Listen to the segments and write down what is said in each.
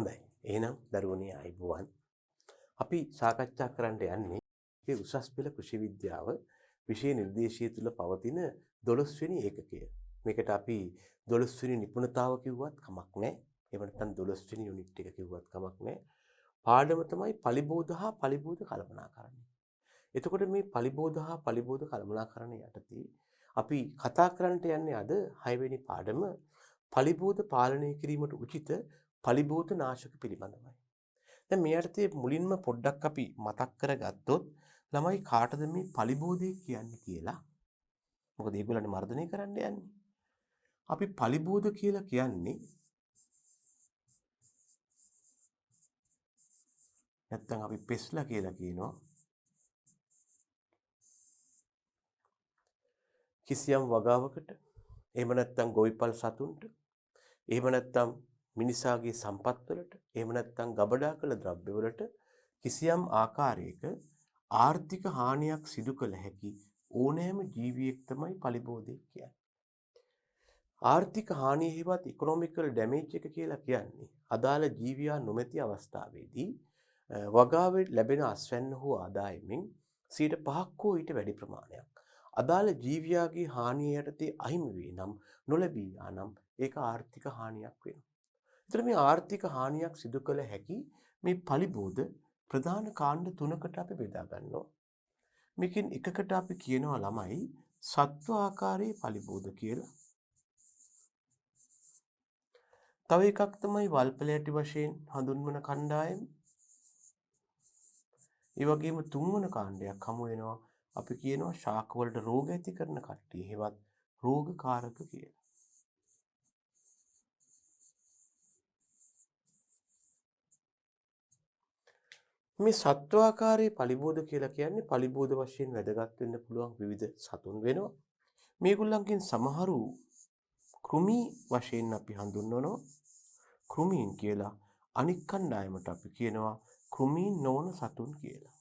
හොඳයි. එහෙනම් දරුවනේ ආයිබුවන්. අපි සාකච්ඡා කරන්න යන්නේ මේ උසස් පෙළ කෘෂි විද්‍යාව විෂය නිර්දේශය තුල පවතින 12 වෙනි ඒකකය. මේකට අපි 12 වෙනි නිපුණතාව කිව්වත් කමක් නැහැ. එහෙම නැත්නම් 12 වෙනි යුනිට් එක කිව්වත් කමක් නැහැ. පාඩම තමයි පලිබෝධ හා පලිබෝධ කළමනාකරණය. එතකොට මේ පලිබෝධ හා පලිබෝධ කළමනාකරණය යටතේ අපි කතා කරන්නට යන්නේ අද 6 වෙනි පාඩම පලිබෝධ පාලනය කිරීමට උචිත පලිබෝධ නාශක පිළිබඳවයි. දැන් මේ යටතේ මුලින්ම පොඩ්ඩක් අපි මතක් කරගත්තොත් ළමයි කාටද මේ පලිබෝධය කියන්නේ කියලා. මොකද ඒගොල්ලන්ට මර්ධනය කරන්න යන්නේ. අපි පලිබෝධ කියලා කියන්නේ නැත්තම් අපි පෙස්ලා කියලා කියනවා. කිසියම් වගාවකට එහෙම නැත්තම් ගොවිපල් සතුන්ට එහෙම නැත්තම් මිනිසාගේ සම්පත්වලට එහෙම නැත්තම් ගබඩා කළ ද්‍රව්‍යවලට කිසියම් ආකාරයක ආර්ථික හානියක් සිදු කළ හැකි ඕනෑම ජීවියෙක් තමයි පලිබෝධය කියන්නේ. ආර්ථික හානිය හෙවත් ඉකොනොමිකල් ඩැමේජ් එක කියලා කියන්නේ අදාළ ජීවියා නොමැති අවස්ථාවේදී වගාවේ ලැබෙන අස්වැන්න හෝ ආදායමෙන් 5% හෝ ඊට වැඩි ප්‍රමාණයක් අදාළ ජීවියාගේ හානිය යටතේ අහිමි වේ නම් නොලැබී යා නම් ඒක ආර්ථික හානියක් වෙනවා. ඒතර මේ ආර්ථික හානියක් සිදු කළ හැකි මේ පලිබෝධ ප්‍රධාන කාණ්ඩ 3කට අපි බෙදා ගන්නවා. මේකෙන් එකකට අපි කියනවා ළමයි සත්ව ආකාරයේ පලිබෝධ කියලා. තව එකක් තමයි වල්පැලෑටි වශයෙන් හඳුන්වන කණ්ඩායම. ඒ වගේම තුන්වන කාණ්ඩයක් හමු වෙනවා අපි කියනවා ශාක වලට රෝග ඇති කරන කට්ටිය. ඒවත් රෝගකාරක කියලා. මේ සත්වාකාරයේ පලිබෝධ කියලා කියන්නේ පලිබෝධ වශයෙන් වැදගත් වෙන්න පුළුවන් විවිධ සතුන් වෙනවා. මේගොල්ලන්ගෙන් සමහරු කෘමි වශයෙන් අපි හඳුන්වනවා කෘමීන් කියලා. අනික් කණ්ඩායමට අපි කියනවා කෘමීන් නොවන සතුන් කියලා.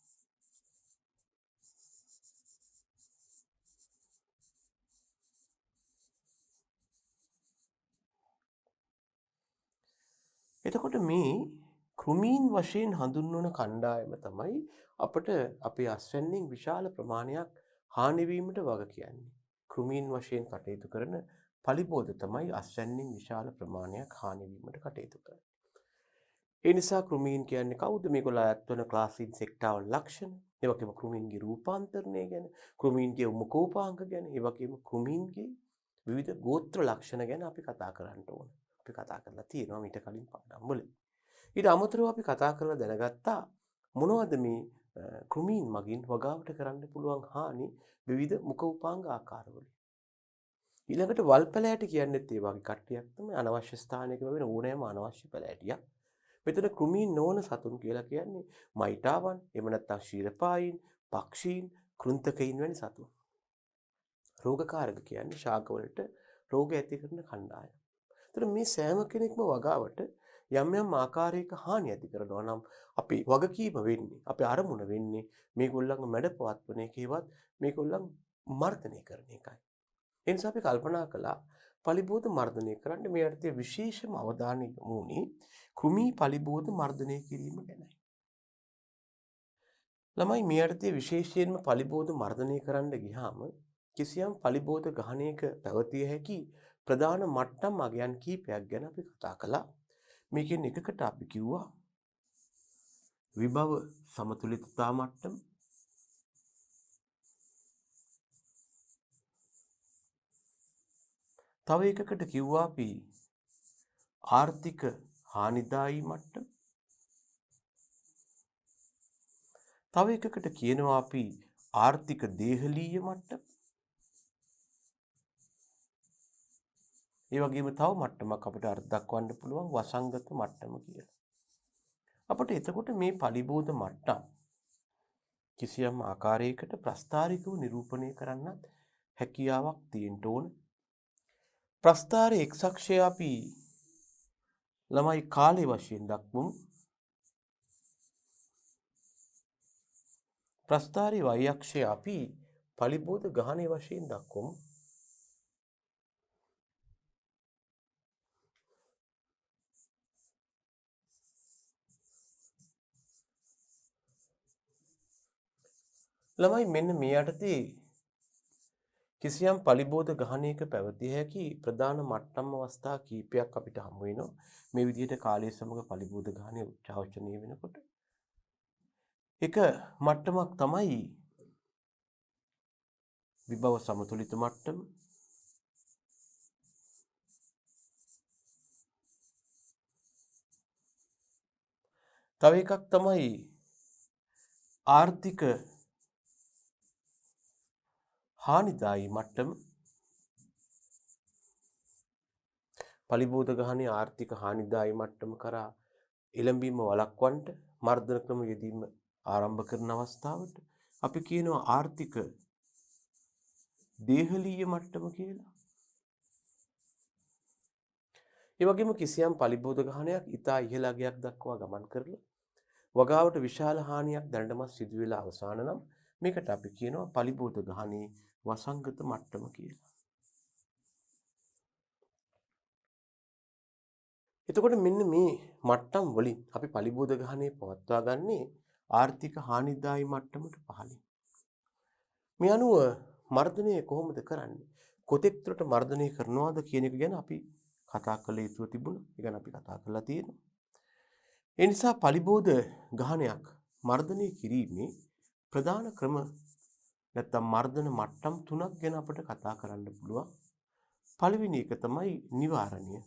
එතකොට මේ කෘමීන් වශයෙන් හඳුන්වන කණ්ඩායම තමයි අපට අපේ අස්වැන්නෙන් විශාල ප්‍රමාණයක් හානි වීමට වග කියන්නේ. කෘමීන් වශයෙන් කටයුතු කරන පලිබෝධ තමයි අස්වැන්නෙන් විශාල ප්‍රමාණයක් හානි වීමට කටයුතු කරන්නේ. ඒ නිසා කෘමීන් කියන්නේ කවුද? මේගොල්ලෝ අයත් වන ක්ලාස් ඉන්සෙක්ටාවල් ලක්ෂණ, ඒ වගේම කෘමීන්ගේ රූපාන්තරණය ගැන, කෘමීන්ගේ මුඛෝපාංග ගැන, ඒ වගේම කෘමීන්ගේ විවිධ ගෝත්‍ර ලක්ෂණ ගැන අපි කතා කරන්න ඕන. අපි කතා කරලා තියෙනවා ඊට කලින් පාඩම් වල. ඊට අමතරව අපි කතා කරලා දැනගත්තා මොනවද මේ කෘමීන් මගින් වගාවට කරන්න පුළුවන් හානි විවිධ මුඛ උපාංග ආකාරවලින්. ඊළඟට වල් පැලෑටි කියන්නේත් ඒ වගේ කට්ටියක් තමයි අනවශ්‍ය ස්ථානයක වෙන ඕනෑම අනවශ්‍ය පැලෑටියක්. මෙතන කෘමීන් නොවන සතුන් කියලා කියන්නේ මයිටාවන්, එහෙම නැත්නම් ශීරපායින්, පක්ෂීන්, කෘන්තකයින් වැනි සතුන්. රෝගකාරක කියන්නේ ශාකවලට රෝග ඇති කරන කණ්ඩායම. ඒතර මේ සෑම කෙනෙක්ම වගාවට යම් යම් ආකාරයක හානි ඇති කරනවා නම් අපි වගකීම වෙන්නේ අපේ අරමුණ වෙන්නේ මේගොල්ලන්ව මැඩපවත්වන එකේවත් මේගොල්ලන් මර්ධනය කරන එකයි. ඒ නිසා අපි කල්පනා කළා පලිබෝධ මර්ධනය කරන්න මේ අර්ථයේ විශේෂම අවධානය යොමු වුණේ කෘමී පලිබෝධ මර්ධනය කිරීම ගැනයි. ළමයි මේ අර්ථයේ විශේෂයෙන්ම පලිබෝධ මර්ධනය කරන්න ගියාම කිසියම් පලිබෝධ ගහණයක පැවතිය හැකි ප්‍රධාන මට්ටම් අගයන් කීපයක් ගැන අපි කතා කළා. මේකෙන් එකකට අපි කිව්වා විභව සමතුලිතතා මට්ටම. තව එකකට කිව්වා අපි ආර්ථික හානිදායී මට්ටම. තව එකකට කියනවා අපි ආර්ථික දේහලීය මට්ටම. ඒ වගේම තව මට්ටමක් අපිට අර්ථ දක්වන්න පුළුවන් වසංගත මට්ටම කියලා. අපිට එතකොට මේ පලිබෝධ මට්ටම් කිසියම් ආකාරයකට ප්‍රස්ථාරිකව නිරූපණය කරන්නත් හැකියාවක් තියෙන්න ඕන. ප්‍රස්ථාරයේ x අක්ෂය අපි ළමයි කාලය වශයෙන් දක්වමු. ප්‍රස්ථාරයේ y අක්ෂය අපි පලිබෝධ ගහණය වශයෙන් දක්වමු. ළමයි මෙන්න මේ යටතේ කිසියම් පලිබෝධ ගහනයක පැවතිය හැකි ප්‍රධාන මට්ටම් අවස්ථා කීපයක් අපිට හමු වෙනවා. මේ විදිහට කාලය සමග පලිබෝධ ගහනය උච්චාවචනීය වෙනකොට. එක මට්ටමක් තමයි විභව සමතුලිත මට්ටම. තව එකක් තමයි ආර්ථික හානිදායී මට්ටම. පලිබෝධ ගහනයේ ආර්ථික හානිදායී මට්ටම කරා එළඹීම වළක්වන්නට මර්ධන ක්‍රම යෙදීම ආරම්භ කරන අවස්ථාවට අපි කියනවා ආර්ථික දේහලීය මට්ටම කියලා. ඒ වගේම කිසියම් පලිබෝධ ගහනයක් ඉතා ඉහළ අගයක් දක්වා ගමන් කරලා වගාවට විශාල හානියක් දැනටමත් සිදු වෙලා අවසාන නම් මේකට අපි කියනවා පලිබෝධ ගහනයේ වසංගත මට්ටම කියලා. එතකොට මෙන්න මේ මට්ටම් වලින් අපි පලිබෝධ ගහනය පවත්වා ගන්නේ ආර්ථික හානිදායී මට්ටමට පහළින්. මේ අනුව මර්ධනය කොහොමද කරන්නේ? කොතෙක් දුරට මර්ධනය කරනවාද කියන එක ගැන අපි කතා කළ යුතුව තිබුණා. ඒ ගැන අපි කතා කරලා තියෙනවා. ඒ නිසා පලිබෝධ ගහනයක් මර්ධනය කිරීමේ ප්‍රධාන ක්‍රම නැත්නම් මර්ධන මට්ටම් තුනක් ගැන අපිට කතා කරන්න පුළුවන්. පළවෙනි එක තමයි නිවාරණය,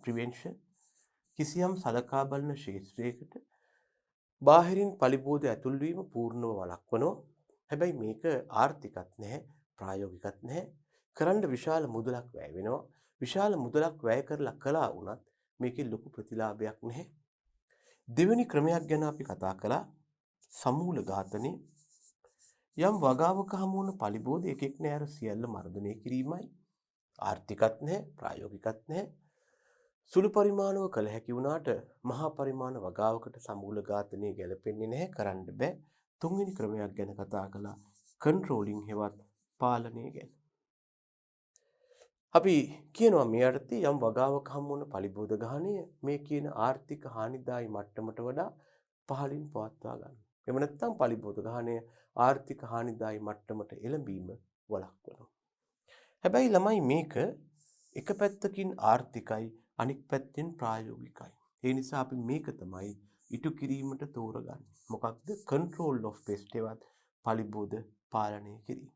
ප්‍රිවෙන්ෂන්. කිසියම් සලකා බලන ක්ෂේත්‍රයකට බාහිරින් පලිබෝධ ඇතුල් වීම පූර්ණව වළක්වනවා. හැබැයි මේක ආර්ථිකත් නැහැ, ප්‍රායෝගිකත් නැහැ. කරන්න විශාල මුදලක් වැය වෙනවා. විශාල මුදලක් වැය කරලා කළා වුණත් මේකේ ලොකු ප්‍රතිලාභයක් නැහැ. දෙවෙනි ක්‍රමයක් ගැන අපි කතා කළා, සමූල ඝාතනය. යම් වගාවක හමු වන පලිබෝධ එකෙක් නෑ අර සියල්ල මර්ධනය කිරීමයි. ආර්ථිකත් නැහැ, ප්‍රායෝගිකත් නැහැ. සුළු පරිමාණව කළ හැකි වුණාට මහා පරිමාණ වගාවකට සමූල ඝාතනය ගැලපෙන්නේ නැහැ, කරන්න බෑ. තුන්වෙනි ක්‍රමයක් ගැන කතා කළා, කන්ට්‍රෝලින් හෙවත් පාලනය ගැන. අපි කියනවා මේ යටතේ යම් වගාවක හමු වන පලිබෝධ ගහනය මේ කියන ආර්ථික හානිදායී මට්ටමට වඩා පහළින් පවත්වා ගන්න. එහෙම නැත්නම් පලිබෝධ ගහනය ආර්ථික හානිදායී මට්ටමට එළඹීම වළක්වනවා. හැබැයි ළමයි මේක එක පැත්තකින් ආර්ථිකයි, අනික් පැත්තෙන් ප්‍රායෝගිකයි. ඒ නිසා අපි මේක තමයි ඉටු කිරීමට තෝරගන්නේ. මොකක්ද? control of pest එවත් පලිබෝධ පාලනය කිරීම.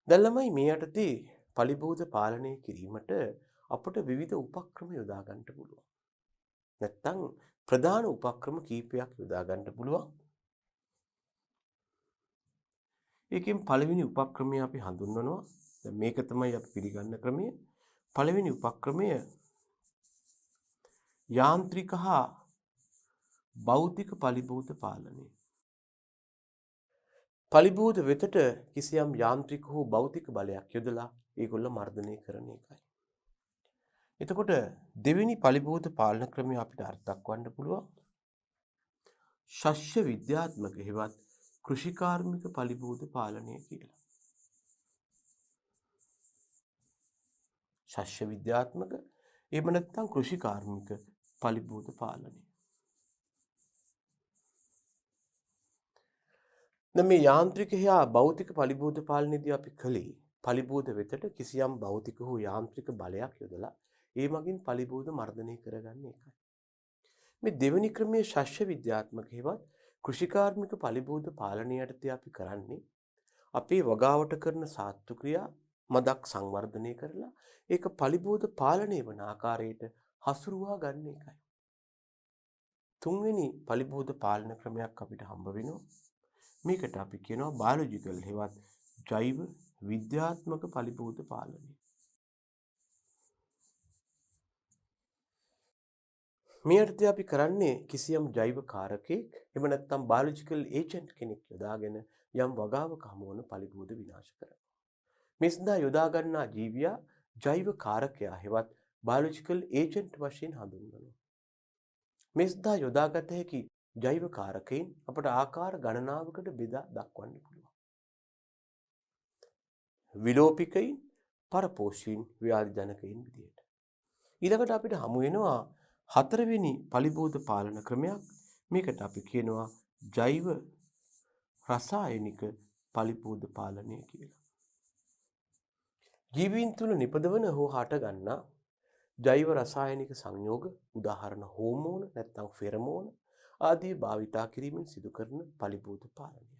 දැන් ළමයි මේ යටතේ පලිබෝධ පාලනය කිරීමට අපට විවිධ උපක්‍රම යොදා ගන්න පුළුවන්. නැත්තම් ප්‍රධාන උපක්‍රම කීපයක් යොදා ගන්න පුළුවන්. ඒකෙන් පළවෙනි උපක්‍රමය අපි හඳුන්වනවා. දැන් මේක තමයි අපි පිළිගන්න ක්‍රමය. පළවෙනි උපක්‍රමය යාන්ත්‍රික හා භෞතික පලිබෝධ පාලනය. පලිබෝධ වෙතට කිසියම් යාන්ත්‍රික හෝ භෞතික බලයක් යොදලා ඒගොල්ල මර්ධනය කරන එකයි. එතකොට දෙවෙනි පලිබෝධ පාලන ක්‍රමය අපිට අර්ථක් වන්න පුළුවන්. ශස්්‍ය විද්‍යාත්මක හෙවත් කෘෂිකාර්මික පලිබෝධ පාලනය කියලා. ශස්්‍ය විද්‍යාත්මක එහෙම නැත්නම් කෘෂිකාර්මික පලිබෝධ පාලනය. දැන් මේ යාන්ත්‍රික හා භෞතික පලිබෝධ පාලනයේදී අපි කලේ පලිබෝධ වෙතට කිසියම් භෞතික හෝ යාන්ත්‍රික බලයක් යොදලා ඒ මගින් පලිබෝධ මර්ධනය කරගන්න එකයි. මේ දෙවෙනි ක්‍රමයේ ශස්්‍ය විද්‍යාත්මක හෙවත් කෘෂිකාර්මික පලිබෝධ පාලනය යටතේ අපි කරන්නේ අපේ වගාවට කරන සාත්තු ක්‍රියා මදක් සංවර්ධනය කරලා ඒක පලිබෝධ පාලනය වන ආකාරයට හසුරුවා ගන්න එකයි. තුන්වෙනි පලිබෝධ පාලන ක්‍රමයක් අපිට හම්බ වෙනවා. මේකට අපි කියනවා බයොලොජිකල් හෙවත් ජෛව විද්‍යාත්මක පලිබෝධ පාලනය. මේ අර්ථය අපි කරන්නේ කිසියම් ජෛව කාරකයක් එහෙම නැත්නම් බයොලොජිකල් ඒජන්ට් කෙනෙක් යොදාගෙන යම් වගාවක හමු වන පලිබෝධ විනාශ කරනවා. මේ සඳහා යොදා ගන්නා ජීවියා ජෛව කාරකයා හෙවත් බයොලොජිකල් ඒජන්ට් වශයෙන් හඳුන්වනවා. මේ සඳහා යොදාගත හැකි ජෛව කාරකයන් අපට ආකාර ගණනාවකට බෙදා දක්වන්න පුළුවන්. විලෝපිකයින්, පරපෝෂීන්, ව්‍යාධිජනකයින් විදියට. ඊළඟට අපිට හමු වෙනවා හතරවෙනි පලිබෝධ පාලන ක්‍රමයක්. මේකට අපි කියනවා ජෛව රසායනික පලිබෝධ පාලනය කියලා. ජීවීන් තුළ නිපදවන හෝ හට ගන්නා ජෛව රසායනික සංයෝග උදාහරණ හෝමෝන නැත්නම් ෆෙරමෝන ආදී භාවිතා කිරීමෙන් සිදු කරන පලිබෝධ පාලනය.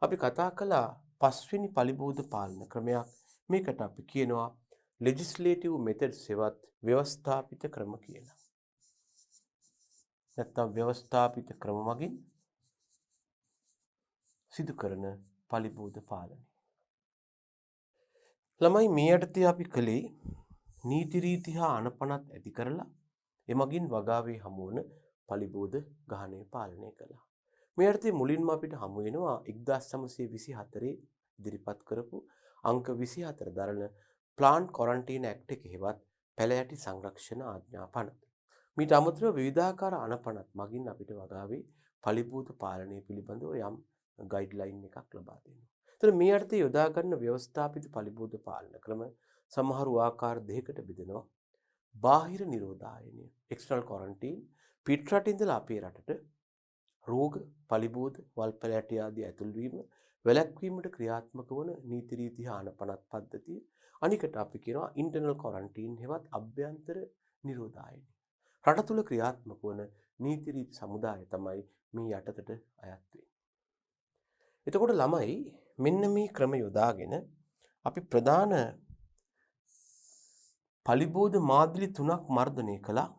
අපි කතා කළා පස්වෙනි පලිබෝධ පාලන ක්‍රමයක්. මේකට අපි කියනවා legislative methods සෙවත් ව්‍යවස්ථාපිත ක්‍රම කියලා. නැත්නම් ව්‍යවස්ථාපිත ක්‍රම මගින් සිදු කරන පලිබෝධ පාලනය. ළමයි මේ යටතේ අපි කළේ නීති රීති හා අනපනත් ඇති කරලා එමගින් වගාවේ හමුවන පලිබෝධ ගහණය පාලනය කළා. මේ යටතේ මුලින්ම අපිට හමු වෙනවා 1924 ඉදිරිපත් කරපු අංක 24 දරන ප්ලාන්ට් කොරන්ටයින් ඇක්ට් එක හෙවත් පැලෑටි සංරක්ෂණ ආඥා පනත. මීට අමතරව විවිධාකාර අනපනත් මගින් අපිට වගාවේ පලිබෝධ පාලනය පිළිබඳව යම් ගයිඩ්ලයින් එකක් ලබා දෙනවා. එතන මේ අර්ථයේ යොදා ගන්න ව්‍යවස්ථාපිත පලිබෝධ පාලන ක්‍රම සමහරු ආකාර දෙකකට බෙදෙනවා. බාහිර නිරෝධායනය එක්ස්ටර්නල් ක්වොරන්ටයින් පිටරට ඉඳලා අපේ රටට රෝග පලිබෝධ වල්පැලෑටි ආදී ඇතුල්වීම වැළැක්වීමට ක්‍රියාත්මක වන නීති රීති හා අනපනත් පද්ධතිය. අනිකට අපි කියනවා ඉන්ටර්නල් ක්වොරන්ටයින් හෙවත් අභ්‍යන්තර නිරෝධායනය. රට තුල ක්‍රියාත්මක වන නීති රීති සමුදාය තමයි මේ යටතට අයත් වෙන්නේ. එතකොට ළමයි මෙන්න මේ ක්‍රම යොදාගෙන අපි ප්‍රධාන පලිබෝධ මාදිලි 3ක් මර්ධනය කළා.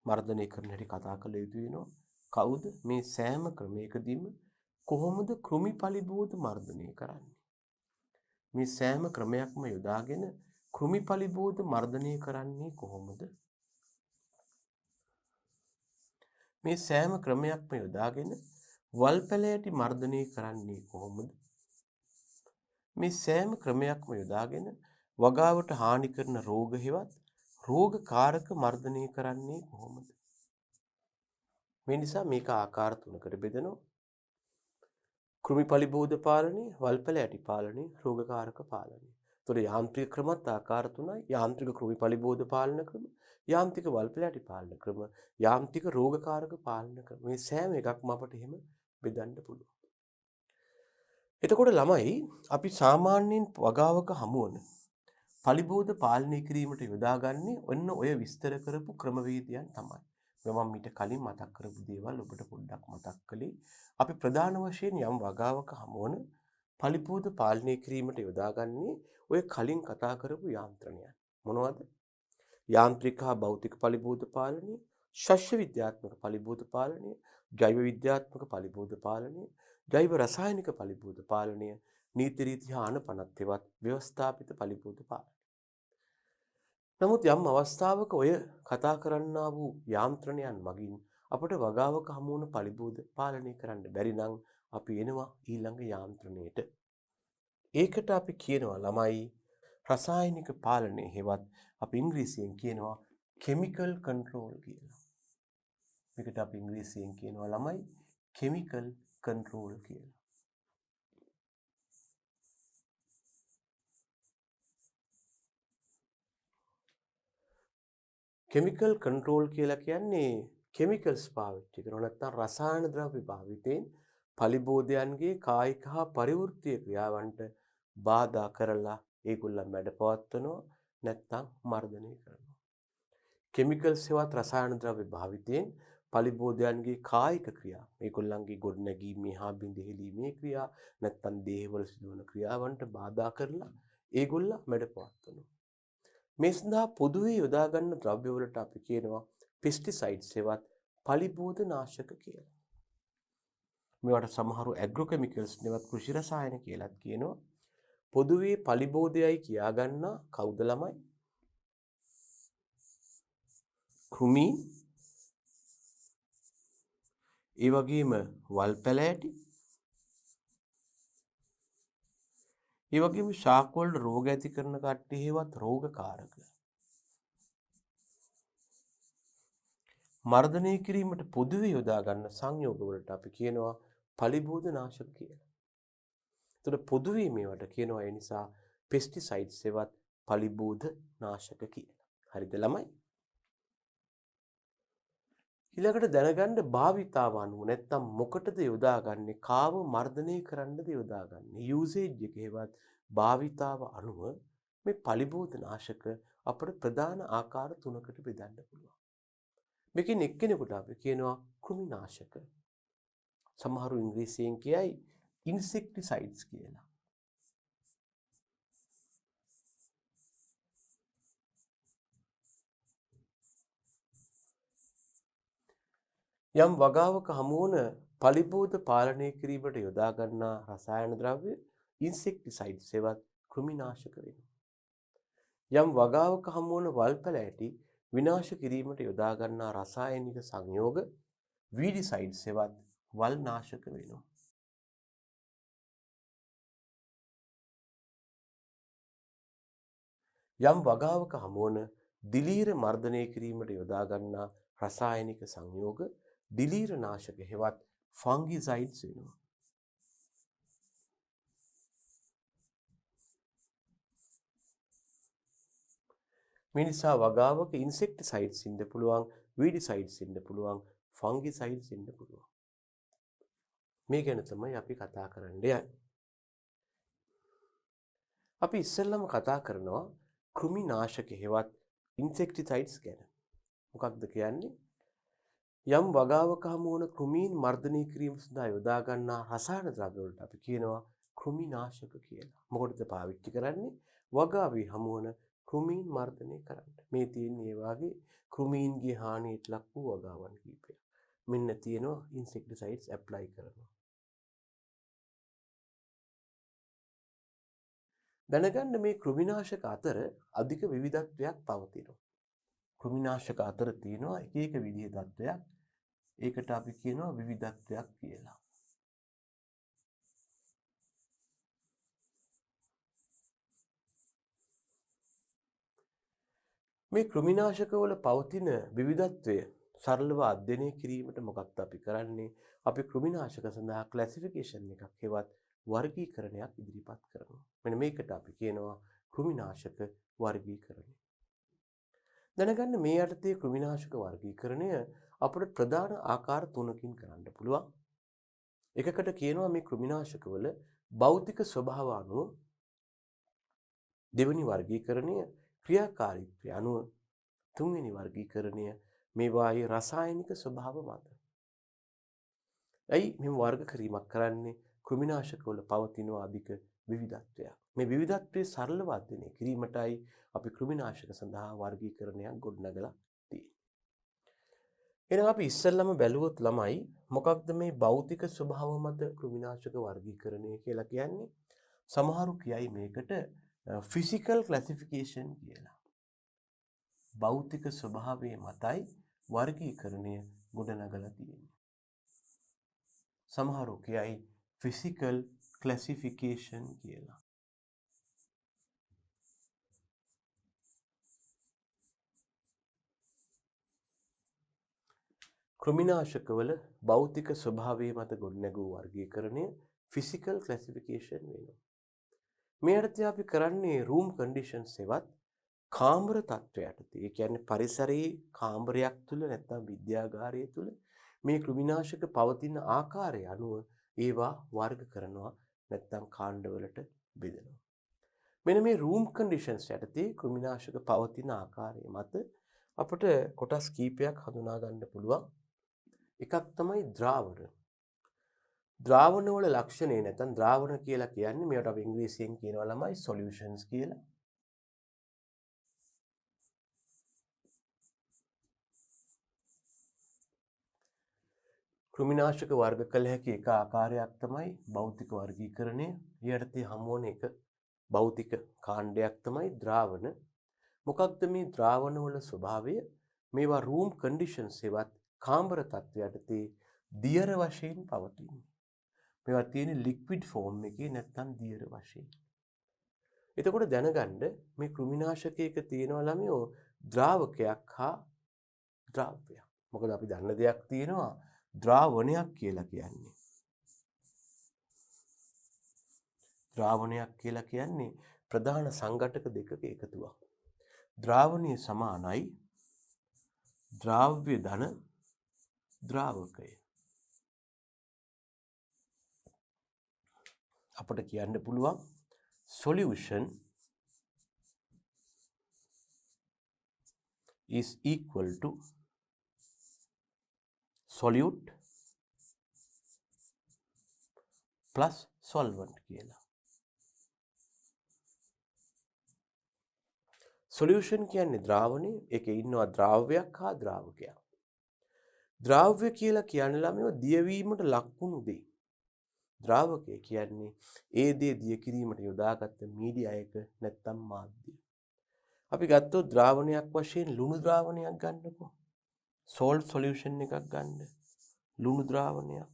මර්ධනය කරන හැටි කතා කළ යුතු වෙනවා. කවුද මේ සෑම ක්‍රමයකදීම කොහොමද කෘමි පලිබෝධ මර්ධනය කරන්නේ? මේ සෑම ක්‍රමයක්ම යොදාගෙන කෘමි පලිබෝධ මර්ධනය කරන්නේ කොහොමද? මේ සෑම ක්‍රමයක්ම යොදාගෙන වල්පැලෑටි මර්ධනය කරන්නේ කොහොමද? මේ සෑම ක්‍රමයක්ම යොදාගෙන වගාවට හානි කරන රෝග හෙවත් රෝගකාරක මර්ධනය කරන්නේ කොහොමද? මේ නිසා මේක ආකාර තුනකට බෙදෙනවා. කෘමි පලිබෝධ පාලනය, වල්පැලෑටි පාලනය, රෝගකාරක පාලනය. ඒතකොට යාන්ත්‍රික ක්‍රමත් ආකාර තුනයි. යාන්ත්‍රික කෘමි පලිබෝධ පාලන ක්‍රම, යාන්ත්‍රික වල්පැලෑටි පාලන ක්‍රම, යාන්ත්‍රික රෝගකාරක පාලන ක්‍රම. මේ සෑම එකක්ම අපට එහෙම බෙදන්න පුළුවන්. එතකොට ළමයි අපි සාමාන්‍යයෙන් වගාවක හමුවන පලිබෝධ පාලනය කිරීමට යොදාගන්නේ ඔන්න ඔය විස්තර කරපු ක්‍රමවේදයන් තමයි. මම මීට කලින් මතක් කරපු දේවල් ඔබට පොඩ්ඩක් මතක් කළේ. අපි ප්‍රධාන වශයෙන් යම් වගාවක හමුවන පලිබෝධ පාලනය කිරීමට යොදාගන්නේ ඔය කලින් කතා කරපු යාන්ත්‍රණයන්. මොනවද? යාන්ත්‍රික හා භෞතික පලිබෝධ පාලනය, ශස්‍ය විද්‍යාත්මක පලිබෝධ පාලනය, ජෛව විද්‍යාත්මක පලිබෝධ පාලනය, ජෛව රසායනික පලිබෝධ පාලනය, නීති රීති හා අනපනත් හෙවත් ව්‍යවස්ථාපිත පලිබෝධ පාලනය. නමුත් යම් අවස්ථාවක ඔය කතා කරන්නා වූ යාන්ත්‍රණයන් මගින් අපට වගාවක හමු වන පලිබෝධ පාලනය කරන්න බැරි නම් අපි එනවා ඊළඟ යාන්ත්‍රණයට. ඒකට අපි කියනවා ළමයි රසායනික පාලනය හෙවත් අපි ඉංග්‍රීසියෙන් කියනවා කෙමිකල් කන්ට්‍රෝල් කියලා. මේකට අපි ඉංග්‍රීසියෙන් කියනවා ළමයි කෙමිකල් කන්ට්‍රෝල් කියලා. කෙමිකල් කන්ට්‍රෝල් කියලා කියන්නේ කෙමිකල්ස් පාවිච්චි කරන නැත්නම් රසායන ද්‍රව්‍ය භාවිතයෙන් පලිබෝධයන්ගේ කායික හා පරිවෘත්තීය ක්‍රියාවන්ට බාධා කරලා ඒගොල්ලන් මැඩපවත්වනවා නැත්නම් මර්ධනය කරනවා. කෙමිකල්ස් හෙවත් රසායන ද්‍රව්‍ය භාවිතයෙන් පලිබෝධයන්ගේ කායික ක්‍රියා ඒගොල්ලන්ගේ ගොඩනැගීමේ හා බිඳහෙලීමේ ක්‍රියා නැත්නම් දේහවල සිදුවන ක්‍රියාවන්ට බාධා කරලා ඒගොල්ලන් මැඩපවත්වනවා. මේ සඳහා පොදුවේ යොදා ගන්න ද්‍රව්‍ය වලට අපි කියනවා පෙස්ටිසයිඩ්ස් හෙවත් පලිබෝධ නාශක කියලා. මේවට සමහරු ඇග්‍රොකෙමිකල්ස් නෙවත් කෘෂි රසායන කියලාත් කියනවා. පොදුවේ පලිබෝධයයි කියා ගන්නා කවුද ළමයි? කෘමි, ඒ වගේම වල්පැලෑටි, ඒ වගේම ශාක වලට රෝග ඇති කරන කට්ටිය හෙවත් රෝගකාරක. මර්ධනය කිරීමට පොදුවේ යොදා ගන්න සංයෝග වලට අපි කියනවා පලිබෝධ නාශක කියලා. එතකොට පොදුවේ මේවට කියනවා ඒ නිසා පෙස්ටිසයිඩ්ස් හෙවත් පලිබෝධ නාශක කියලා. හරිද ළමයි? ඊළඟට දැනගන්න භාවිතාව අනුව නැත්තම් මොකටද යොදාගන්නේ කාව මර්ධනය කරන්නද යොදාගන්නේ යූසේජ් එකේවත් භාවිතාව අනුව මේ පලිබෝධ නාශක අපට ප්‍රධාන ආකාර තුනකට බෙදන්න පුළුවන්. මේකෙන් එක්කෙනෙකුට අපි කියනවා කෘමි නාශක. සමහරු ඉංග්‍රීසියෙන් කියයි ඉන්සෙක්ටිසයිඩ්ස් කියලා. යම් වගාවක හමුවන පලිබෝධ පාලනය කිරීමට යොදා ගන්නා රසායන ද්‍රව්‍ය ඉන්සෙක්ටිසයිඩ්ස් ඒවත් කෘමිනාශක වෙනවා. යම් වගාවක හමුවන වල්පැල ඇටි විනාශ කිරීමට යොදා ගන්නා රසායනික සංයෝග වීඩිසයිඩ්ස් ඒවත් වල් නාශක වෙනවා. යම් වගාවක හමුවන දිලීර මර්ධනය කිරීමට යොදා ගන්නා රසායනික සංයෝග දිලීර නාශක හෙවත් ෆංගිසයිඩ්ස් වෙනවා. මේ නිසා වගාවක ඉන්සෙක්ටිසයිඩ්ස් ඉන්න පුළුවන්, වීඩිසයිඩ්ස් ඉන්න පුළුවන්, ෆංගිසයිඩ්ස් ඉන්න පුළුවන්. මේ ගැන තමයි අපි කතා කරන්න යන්නේ. අපි ඉස්සෙල්ලම කතා කරනවා කෘමි නාශක හෙවත් ඉන්සෙක්ටිසයිඩ්ස් ගැන. මොකක්ද කියන්නේ? යම් වගාවක හමු වන කෘමීන් මර්ධනය කිරීම සඳහා යොදා ගන්නා රසායන ද්‍රව්‍ය වලට අපි කියනවා කෘමි නාශක කියලා. මොකටද පාවිච්චි කරන්නේ? වගාවේ හමු වන කෘමීන් මර්ධනය කරන්න. මේ තියෙන්නේ ඒ වාගේ කෘමීන්ගේ හානියට ලක් වූ වගාවන් කීපයක්. මෙන්න තියෙනවා ඉන්සෙක්ටිසයිඩ්ස් ඇප්ලයි කරනවා. දැනගන්න මේ කෘමිනාශක අතර අධික විවිධත්වයක් පවතිනවා. කෘමිනාශක අතර තියෙනවා එක එක විදිහේ තත්වයක්. ඒකට අපි කියනවා විවිධත්වයක් කියලා. මේ කෘමිනාශකවල පවතින විවිධත්වය සරලව අධ්‍යයනය කිරීමට මොකක්ද අපි කරන්නේ? අපි කෘමිනාශක සඳහා ක්ලැසිෆිකේෂන් එකක් හෙවත් වර්ගීකරණයක් ඉදිරිපත් කරනවා. මෙන්න මේකට අපි කියනවා කෘමිනාශක වර්ගීකරණය. දැනගන්න මේ යටතේ කෘමිනාශක වර්ගීකරණය අපට ප්‍රධාන ආකාර තුනකින් කරන්න පුළුවන්. එකකට කියනවා මේ කෘමිනාශකවල භෞතික ස්වභාව අනුව, දෙවෙනි වර්ගීකරණය ක්‍රියාකාරීත්වය අනුව, තුන්වෙනි වර්ගීකරණය මේවායේ රසායනික ස්වභාව මත. ඇයි මෙම වර්ග කිරීමක් කරන්නේ? කෘමිනාශකවල පවතින අධික විවිධත්වයක්. මේ විවිධත්වයේ සරලව අධ්‍යයනය කිරීමටයි අපි කෘමිනාශක සඳහා වර්ගීකරණයක් ගොඩනගලා තියෙන්නේ. එහෙනම් අපි ඉස්සෙල්ලම බැලුවොත් ළමයි මොකක්ද මේ භෞතික ස්වභාව මත කෘමිනාශක වර්ගීකරණය කියලා කියන්නේ? සමහරු කියයි මේකට ෆිසිකල් ක්ලැසිෆිකේෂන් කියලා. භෞතික ස්වභාවයේ මතයි වර්ගීකරණය ගොඩනගලා තියෙන්නේ. සමහරු කියයි ෆිසිකල් ක්ලැසිෆිකේෂන් කියලා. කෘමිනාශකවල භෞතික ස්වභාවයේ මත ගොඩනැගූ වර්ගීකරණය ෆිසිකල් ක්ලැසිෆිකේෂන් වෙනවා. මේ යටතේ අපි කරන්නේ රූම් කන්ඩිෂන්ස් එවත් කාමර තත්ත්වයට. ඒ කියන්නේ පරිසරයේ කාමරයක් තුල නැත්නම් විද්‍යාගාරය තුල මේ කෘමිනාශක පවතින ආකාරය අනුව ඒවා වර්ග කරනවා නැත්නම් කාණ්ඩවලට බෙදනවා. මෙන්න මේ රූම් කන්ඩිෂන්ස් යටතේ කෘමිනාශක පවතින ආකාරය මත අපට කොටස් කීපයක් හඳුනා ගන්න පුළුවන්. එකක් තමයි ද්‍රාවණ. ද්‍රාවණ වල ලක්ෂණේ නැත්නම් ද්‍රාවණ කියලා කියන්නේ මේවට අපි ඉංග්‍රීසියෙන් කියනවා ළමයි සොලියුෂන්ස් කියලා. කෘමිනාශක වර්ග කළ හැකි එක ආකාරයක් තමයි භෞතික වර්ගීකරණය. ඊයටදී හමුවන එක භෞතික කාණ්ඩයක් තමයි ද්‍රාවණ. මොකක්ද මේ ද්‍රාවණ වල ස්වභාවය? මේවා රූම් කන්ඩිෂන්ස් එවත් කාමර තත්ත්වයටදී දියර වශයෙන් පවතින්නේ. මේවා තියෙන ලික්විඩ් ෆෝම් එකේ නැත්නම් දියර වශයෙන්. එතකොට දැනගන්න මේ කෘමිනාශකයක තියෙනවා ළමයෝ ද්‍රාවකයක් හා ද්‍රව්‍යයක්. මොකද අපි දන්න දෙයක් තියෙනවා ද්‍රාවණයක් කියලා කියන්නේ. ද්‍රාවණයක් කියලා කියන්නේ ප්‍රධාන සංඝටක දෙකක එකතුවක්. ද්‍රාවණීය සමානයි ද්‍රාව්‍ය ධන ද්‍රාවකය. අපට කියන්න පුළුවන් solution is equal to solute plus solvent කියලා. solution කියන්නේ ද්‍රාවණය, ඒකේ ඉන්නවා ද්‍රාව්‍යයක් හා ද්‍රාවකයක්. ද්‍රාව්‍ය කියලා කියන්නේ ළමයෝ දියවීමට ලක් වුණු දේ. ද්‍රාවකය කියන්නේ ඒ දේ දිය කිරීමට යොදාගත්ත මීඩියා එක නැත්නම් මාධ්‍ය. අපි ගත්තොත් ද්‍රාවණයක් වශයෙන් ලුණු ද්‍රාවණයක් ගන්නකො. salt solution එකක් ගන්න. ලුණු ද්‍රාවණයක්.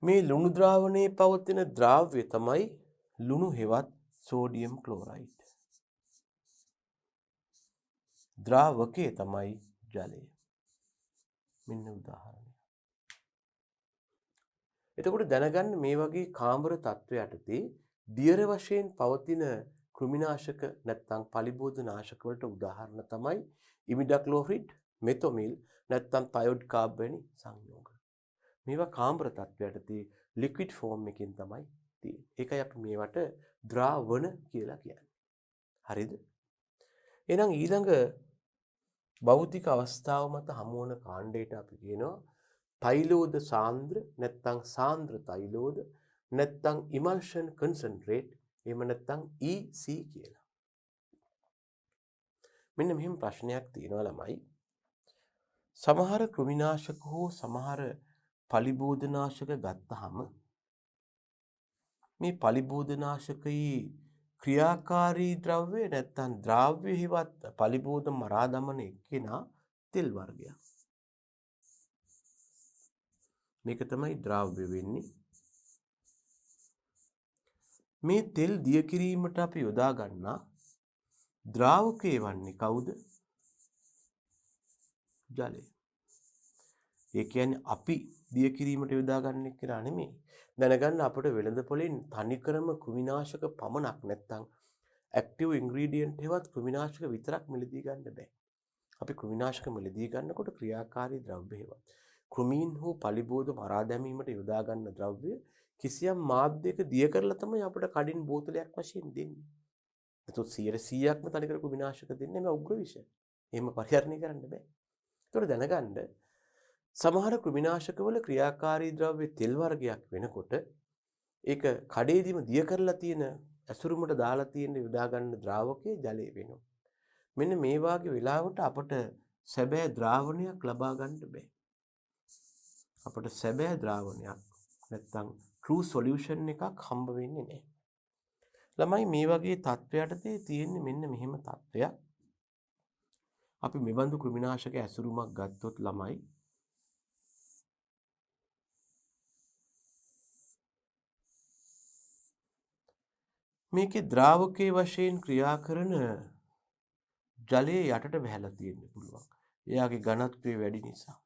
මේ ලුණු ද්‍රාවණයේ පවතින ද්‍රාව්‍ය තමයි ලුණු හෙවත් සෝඩියම් ක්ලෝරයිඩ්. ද්‍රාවකයේ තමයි ජලය. මෙන්න උදාහරණයක්. එතකොට දැනගන්න මේ වගේ කාමර තත්ත්වය යටතේ දියර වශයෙන් පවතින කෘමිනාශක නැත්නම් පලිබෝධනාශක වලට උදාහරණ තමයි ඉමිඩාක්ලෝප්‍රිඩ්, මෙතොමිල් නැත්නම් තයොඩ් කාබ් වැනි සංයෝග. මේවා කාමර තත්ත්වය යටතේ ලික්විඩ් ෆෝම් එකකින් තමයි තියෙන්නේ. ඒකයි අපි මේවට ද්‍රාවණ කියලා කියන්නේ. හරිද? එහෙනම් ඊළඟ භෞතික අවස්ථාව මත හමු වන කාණ්ඩයට අපි කියනවා තෛලෝද සාන්ද්‍ර නැත්නම් සාන්ද්‍ර තෛලෝද නැත්නම් ඉමල්ෂන් කන්සන්ට්‍රේට් එහෙම නැත්නම් EC කියලා. මෙන්න මෙහෙම ප්‍රශ්නයක් තියෙනවා ළමයි. සමහර කෘමිනාශක හෝ සමහර පලිබෝධනාශක ගත්තහම මේ පලිබෝධනාශකයේ ක්‍රියාකාරී ද්‍රව්‍ය නැත්නම් ද්‍රාව්‍ය හිවත් පලිබෝධ මරා දමන එක්කෙනා තෙල් වර්ගයක්. මේක තමයි ද්‍රාව්‍ය වෙන්නේ. මේ තෙල් දිය කිරීමට අපි යොදා ගන්නා ද්‍රාවකයේ වන්නේ කවුද? ජලය. ඒ කියන්නේ අපි දිය කිරීමට යොදා ගන්න එක්කෙනා නෙමෙයි. දැනගන්න අපිට වෙළඳපොලෙන් තනිකරම කෘමිනාශක පමණක් නැත්නම් ඇක්ටිව් ඉන්ග්‍රීඩියන්ට් හෙවත් කෘමිනාශක විතරක් මිලදී ගන්න බෑ. අපි කෘමිනාශක මිලදී ගන්නකොට ක්‍රියාකාරී ද්‍රව්‍ය හෙවත් කෘමීන් හෝ පලිබෝධ මරා දැමීමට යොදා ගන්න ද්‍රව්‍ය කිසියම් මාධ්‍යයක දිය කරලා තමයි අපිට කඩින් බෝතලයක් වශයෙන් දෙන්නේ. එතකොට 100%ක්ම තනිකර කෘමිනාශක දෙන්නේ මේ උග්‍ර විෂ. එහෙම පරිහරණය කරන්න බෑ. ඒතකොට දැනගන්න සමහර කෘමිනාශකවල ක්‍රියාකාරී ද්‍රව්‍ය තෙල් වර්ගයක් වෙනකොට ඒක කඩේදීම දිය කරලා තියෙන ඇසුරුමට දාලා තියෙන යොදා ගන්න ද්‍රාවකයේ ජලය වෙනවා. මෙන්න මේ වාගේ වෙලාවට අපට සැබෑ ද්‍රාවණයක් ලබා ගන්න බෑ. අපට සැබෑ ද්‍රාවණයක් නැත්නම් true solution එකක් හම්බ වෙන්නේ නැහැ. ළමයි මේ වගේ තත්ත්වයකදී තියෙන්නේ මෙන්න මෙහෙම තත්ත්වයක්. අපි මෙබඳු කෘමිනාශක ඇසුරුමක් ගත්තොත් ළමයි මේකේ ද්‍රාවකයේ වශයෙන් ක්‍රියා කරන ජලයේ යටට බහැලා තියෙන්න පුළුවන්. එයාගේ ඝනත්වය වැඩි නිසා.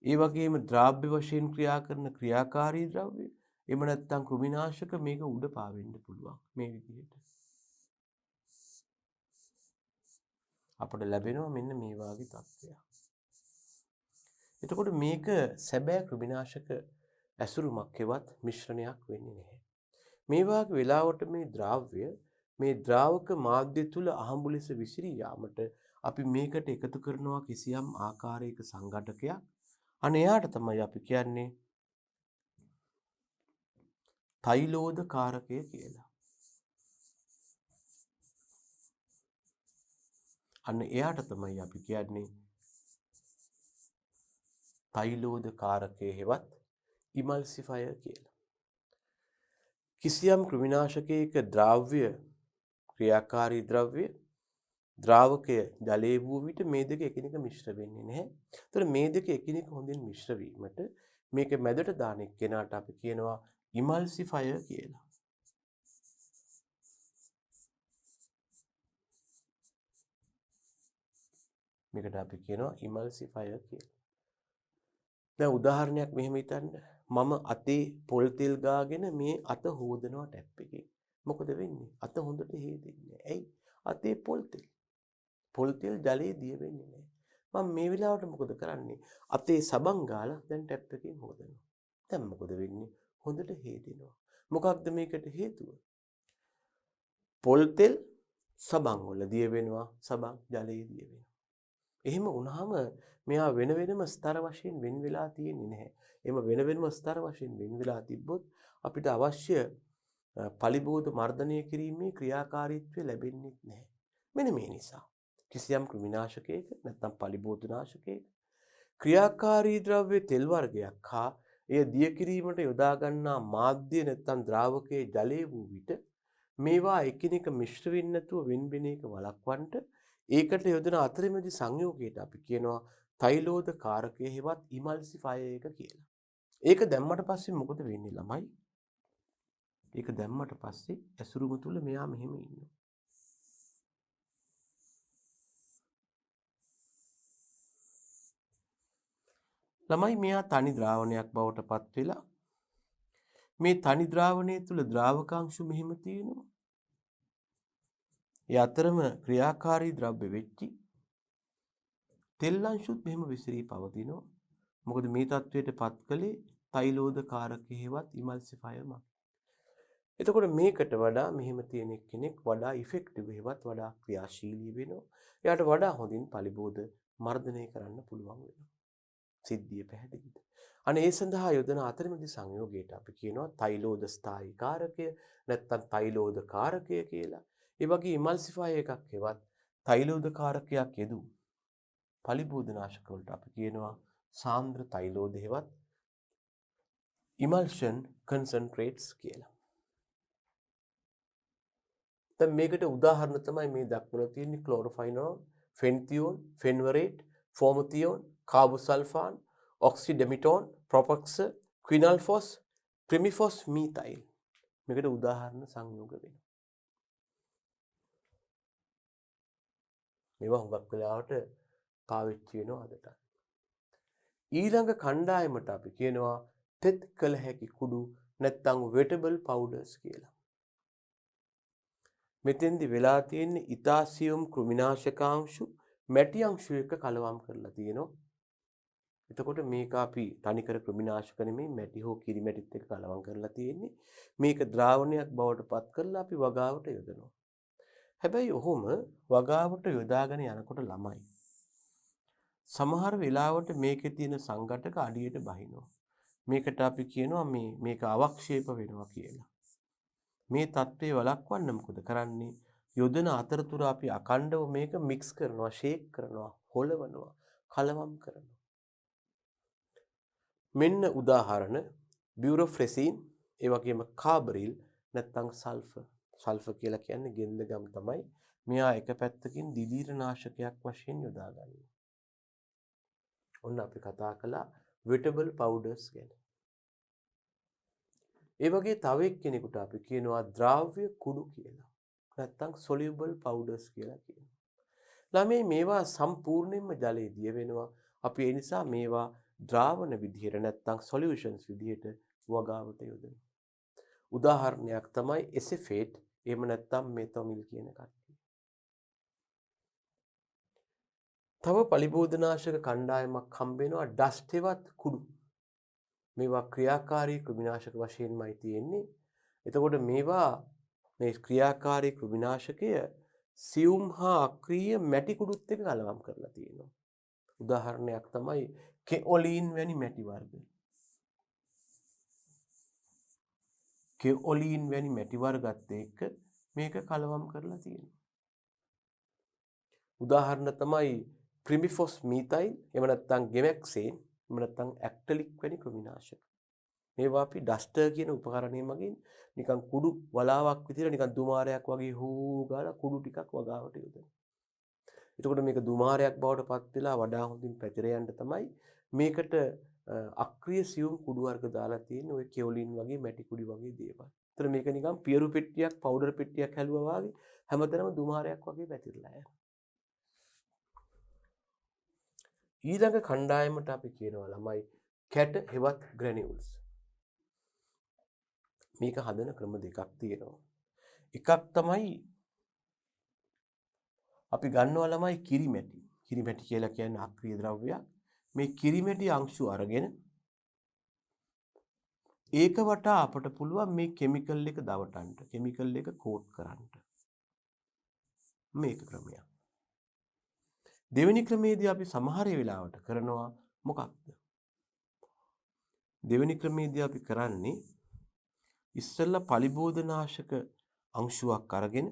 ඒ වගේම ද්‍රාව්‍ය වශයෙන් ක්‍රියා කරන ක්‍රියාකාරී ද්‍රව්‍ය එහෙම නැත්නම් කෘමිනාශක මේක උඩ පාවෙන්න පුළුවන් මේ විදිහට. අපිට ලැබෙනවා මෙන්න මේ වගේ තත්ත්වයක්. එතකොට මේක සැබෑ කෘමිනාශක ඇසුරුමක් හෙවත් මිශ්‍රණයක් වෙන්නේ නැහැ. මේ වාගේ වෙලාවට මේ ද්‍රාව්‍ය මේ ද්‍රාවක මාධ්‍ය තුල අහඹු ලෙස විසිරී යාමට අපි මේකට එකතු කරනවා කිසියම් ආකාරයක සංඝටකයක්. අනේ එයාට තමයි අපි කියන්නේ තෛලෝද කාරකය කියලා. අන්න එයාට තමයි අපි කියන්නේ තෛලෝද කාරකය හෙවත් ඉමල්සිෆයර් කියලා. කිසියම් කෘමිනාශකයක ද්‍රාව්‍ය ක්‍රියාකාරී ද්‍රව්‍ය ද්‍රාවකය ජලයේ වූ විට මේ දෙක එකිනෙක මිශ්‍ර වෙන්නේ නැහැ. ඒතර මේ දෙක එකිනෙක හොඳින් මිශ්‍ර වීමට මේක මැදට දාන එක්කෙනාට අපි කියනවා ඉමල්සිෆයර් කියලා. මේකට අපි කියනවා ඉමල්සිෆයර් කියලා. දැන් උදාහරණයක් මෙහෙම හිතන්න. මම අතේ පොල් තෙල් ගාගෙන මේ අත හොදනවා ටැප් එකේ. මොකද වෙන්නේ? අත හොඳට හේදෙන්නේ නැහැ. ඇයි? පොල් තෙල් ජලයේ දිය වෙන්නේ නැහැ. මම මේ වෙලාවට මොකද කරන්නේ? අතේ සබන් ගාලා දැන් ටැප් එකෙන් හොදනවා. දැන් මොකද වෙන්නේ? හොඳට හේදෙනවා. මොකක්ද මේකට හේතුව? පොල් තෙල් සබන් වල දිය වෙනවා, සබන් ජලයේ දිය වෙනවා. එහෙම වුණාම මෙයා වෙන වෙනම ස්තර වශයෙන් වෙන් වෙලා තියෙන්නේ නැහැ. එහෙම වෙන වෙනම ස්තර වශයෙන් වෙන් වෙලා තිබ්බොත් අපිට අවශ්‍ය පලිබෝධ මර්ධනය කිරීමේ ක්‍රියාකාරීත්වය ලැබෙන්නේ නැහැ. මෙන්න මේ නිසා කිසියම් කෘමිනාශකයක නැත්නම් පලිබෝධනාශකයක ක්‍රියාකාරී ද්‍රව්‍ය තෙල් වර්ගයක් හා එය දිය කිරීමට යොදා ගන්නා මාධ්‍ය නැත්නම් ද්‍රාවකයේ ජලය වූ විට මේවා එකිනෙක මිශ්‍ර වෙන්නේ නැතුව වෙන එක වළක්වන්නට ඒකට යොදන අතරමැදි සංයෝගයට අපි කියනවා තෛලෝද කාරකය හෙවත් ඉමල්සිෆයර් එක කියලා. ඒක දැම්මට පස්සේ මොකද වෙන්නේ ළමයි? ඒක දැම්මට පස්සේ ඇසුරුම තුල මෙයා මෙහෙම ඉන්නවා. ළමයි මෙයා තනි ද්‍රාවණයක් බවට පත් වෙලා මේ තනි ද්‍රාවණය තුල ද්‍රාවකාංශු මෙහෙම තියෙනවා. ඒ අතරම ක්‍රියාකාරී ද්‍රව්‍ය වෙච්චි තෙල් අංශුත් මෙහෙම විසිරී පවතිනවා. මොකද මේ තත්වයට පත් කළේ තෛලෝද කාරකය හෙවත් ඉමල්සිෆයර් මත. එතකොට මේකට වඩා මෙහෙම තියෙන කෙනෙක් වඩා ඉෆෙක්ටිව් හෙවත් වඩා ක්‍රියාශීලී වෙනවා. එයාට වඩා හොඳින් පලිබෝධ මර්ධනය කරන්න පුළුවන් වෙනවා. සිද්ධිය පැහැදිලිද? අනේ ඒ සඳහා යොදන අතරමැදි සංයෝගයට අපි කියනවා තෛලෝද ස්ථායි කාරකය නැත්නම් තෛලෝද කාරකය කියලා. ඒ වගේ ඉමල්සිෆයර් එකක් හෙවත් තෛලෝද කාරකයක් යෙදු පලිබෝධනාශක වලට අපි කියනවා සාන්ද්‍ර තෛලෝද හෙවත් ඉමල්ෂන් කන්සන්ට්‍රේට්ස් කියලා. දැන් මේකට උදාහරණ තමයි මේ දක්වලා තියෙන්නේ ක්ලෝරොෆයිනෝල්, ෆෙන්තියෝන්, ෆෙන්වරේට්, ෆෝමතියෝන්, කාබෝසල්ෆාන්, ඔක්සිඩෙමිටෝන්, ප්‍රොපොක්ස, ක්විනල්ෆොස්, ප්‍රිමිෆොස් මීතයිල්. මේකට උදාහරණ සංයෝග වෙනවා. මේවා හුඟක් වෙලාවට පාවිච්චි වෙනවා අදට. ඊළඟ කණ්ඩායමට අපි කියනවා තෙත් කළ හැකි කුඩු නැත්නම් වෙටබල් පවුඩර්ස් කියලා. මෙතෙන්දි වෙලා තියෙන්නේ ඉතාසියුම් කෘමිනාශකාංශු මැටි අංශු එක්ක කලවම් කරලා තියෙනවා. එතකොට මේක අපි තනිකර කෘමිනාශක නෙමෙයි මැටි හෝ කිරි මැටිත් එක්ක කලවම් කරලා තියෙන්නේ. මේක ද්‍රාවණයක් බවට පත් කරලා අපි වගාවට යොදනවා. හැබැයි ඔහොම වගාවට යොදාගෙන යනකොට ළමයි සමහර වෙලාවට මේකේ තියෙන සංඝටක අඩියට බහිනවා. මේකට අපි කියනවා මේක අවක්ෂේප වෙනවා කියලා. මේ தත්ත්වය වළක්වන්න මොකද කරන්නේ? යොදන අතරතුර අපි අකණ්ඩව මේක මික්ස් කරනවා, ෂේක් කරනවා, හොලවනවා, කලවම් කරනවා. මෙන්න උදාහරණ බියුරොෆ්‍රෙසින්, ඒ වගේම කාබරිල් නැත්නම් සල්ෆර්. සල්ෆර් කියලා කියන්නේ ගෙන්දගම් තමයි. මෙයා එක පැත්තකින් දිලීර නාශකයක් වශයෙන් යොදාගන්නවා. ඔන්න අපි කතා කළා වෙටබල් පවුඩර්ස් ගැන. ඒ වගේ තව එක්කෙනෙකුට අපි කියනවා ද්‍රාව්‍ය කුඩු කියලා. නැත්නම් soluble powders කියලා කියනවා. ළමයි මේවා සම්පූර්ණයෙන්ම ජලයේ දිය වෙනවා. අපි ඒ නිසා මේවා ද්‍රාවණ විදිහට නැත්නම් solutions විදිහට වගාවට යොදනවා. උදාහරණයක් තමයි එසෙෆේට් එහෙම නැත්නම් මෙතොමිල් කියන කට්ටිය. තව පලිබෝධනාශක කණ්ඩායමක් හම්බ වෙනවා ඩස්ට් හෙවත් කුඩු. මේවා ක්‍රියාකාරී කෘමිනාශක වශයෙන්මයි තියෙන්නේ. එතකොට මේවා මේ ක්‍රියාකාරී කෘමිනාශකය සියුම් හා අක්‍රීය මැටි කුඩුත් එක්ක කලවම් කරලා තියෙනවා. උදාහරණයක් තමයි කෙಒලීන් වැනි මැටි වර්ග. කෙಒලීන් වැනි මැටි වර්ගත් එක්ක මේක කලවම් කරලා තියෙනවා. උදාහරණ තමයි ප්‍රිමිෆොස් මීතයිල්, එහෙම නැත්නම් ගෙමැක්සේන්, එහෙම නැත්නම් ඇක්ටලික් වැනි කෘමිනාශක. මේවා අපි ඩස්ටර් කියන උපකරණය මගින් නිකන් කුඩු වලාවක් විදිහට නිකන් දුමාරයක් වගේ හූ ගාලා කුඩු ටිකක් වගාවට යොදනවා. එතකොට මේක දුමාරයක් බවට පත් වෙලා වඩා හොඳින් පැතිර යන්න තමයි මේකට අක්‍රීය සියුම් කුඩු වර්ග දාලා තියෙන ඔය කෙಒලින් වගේ මැටි කුඩි වගේ දේවල්. ඒතර මේක නිකන් පියරු පෙට්ටියක් පවුඩර් පෙට්ටියක් හැලුවා වගේ හැමතැනම දුමාරයක් වගේ පැතිරලා යනවා. ඊළඟ කණ්ඩායමට අපි කියනවා ළමයි කැට හෙවත් ග්‍රැනියුල්ස්. මේක හදන ක්‍රම දෙකක් තියෙනවා. එකක් තමයි අපි ගන්නවා ළමයි කිරිමැටි. කිරිමැටි කියලා කියන්නේ අක්‍රීය ද්‍රව්‍යයක්. මේ කිරිමැටි අංශු අරගෙන ඒක වටා අපට පුළුවන් මේ කෙමිකල් එක දවටන්න. කෙමිකල් එක කෝට් කරන්න. මේක ක්‍රමයක්. දෙවෙනි ක්‍රමේදී අපි සමහර වෙලාවට කරනවා මොකක්ද? දෙවෙනි ක්‍රමේදී අපි කරන්නේ ඉස්සෙල්ලා පලිබෝධනාශක අංශුවක් අරගෙන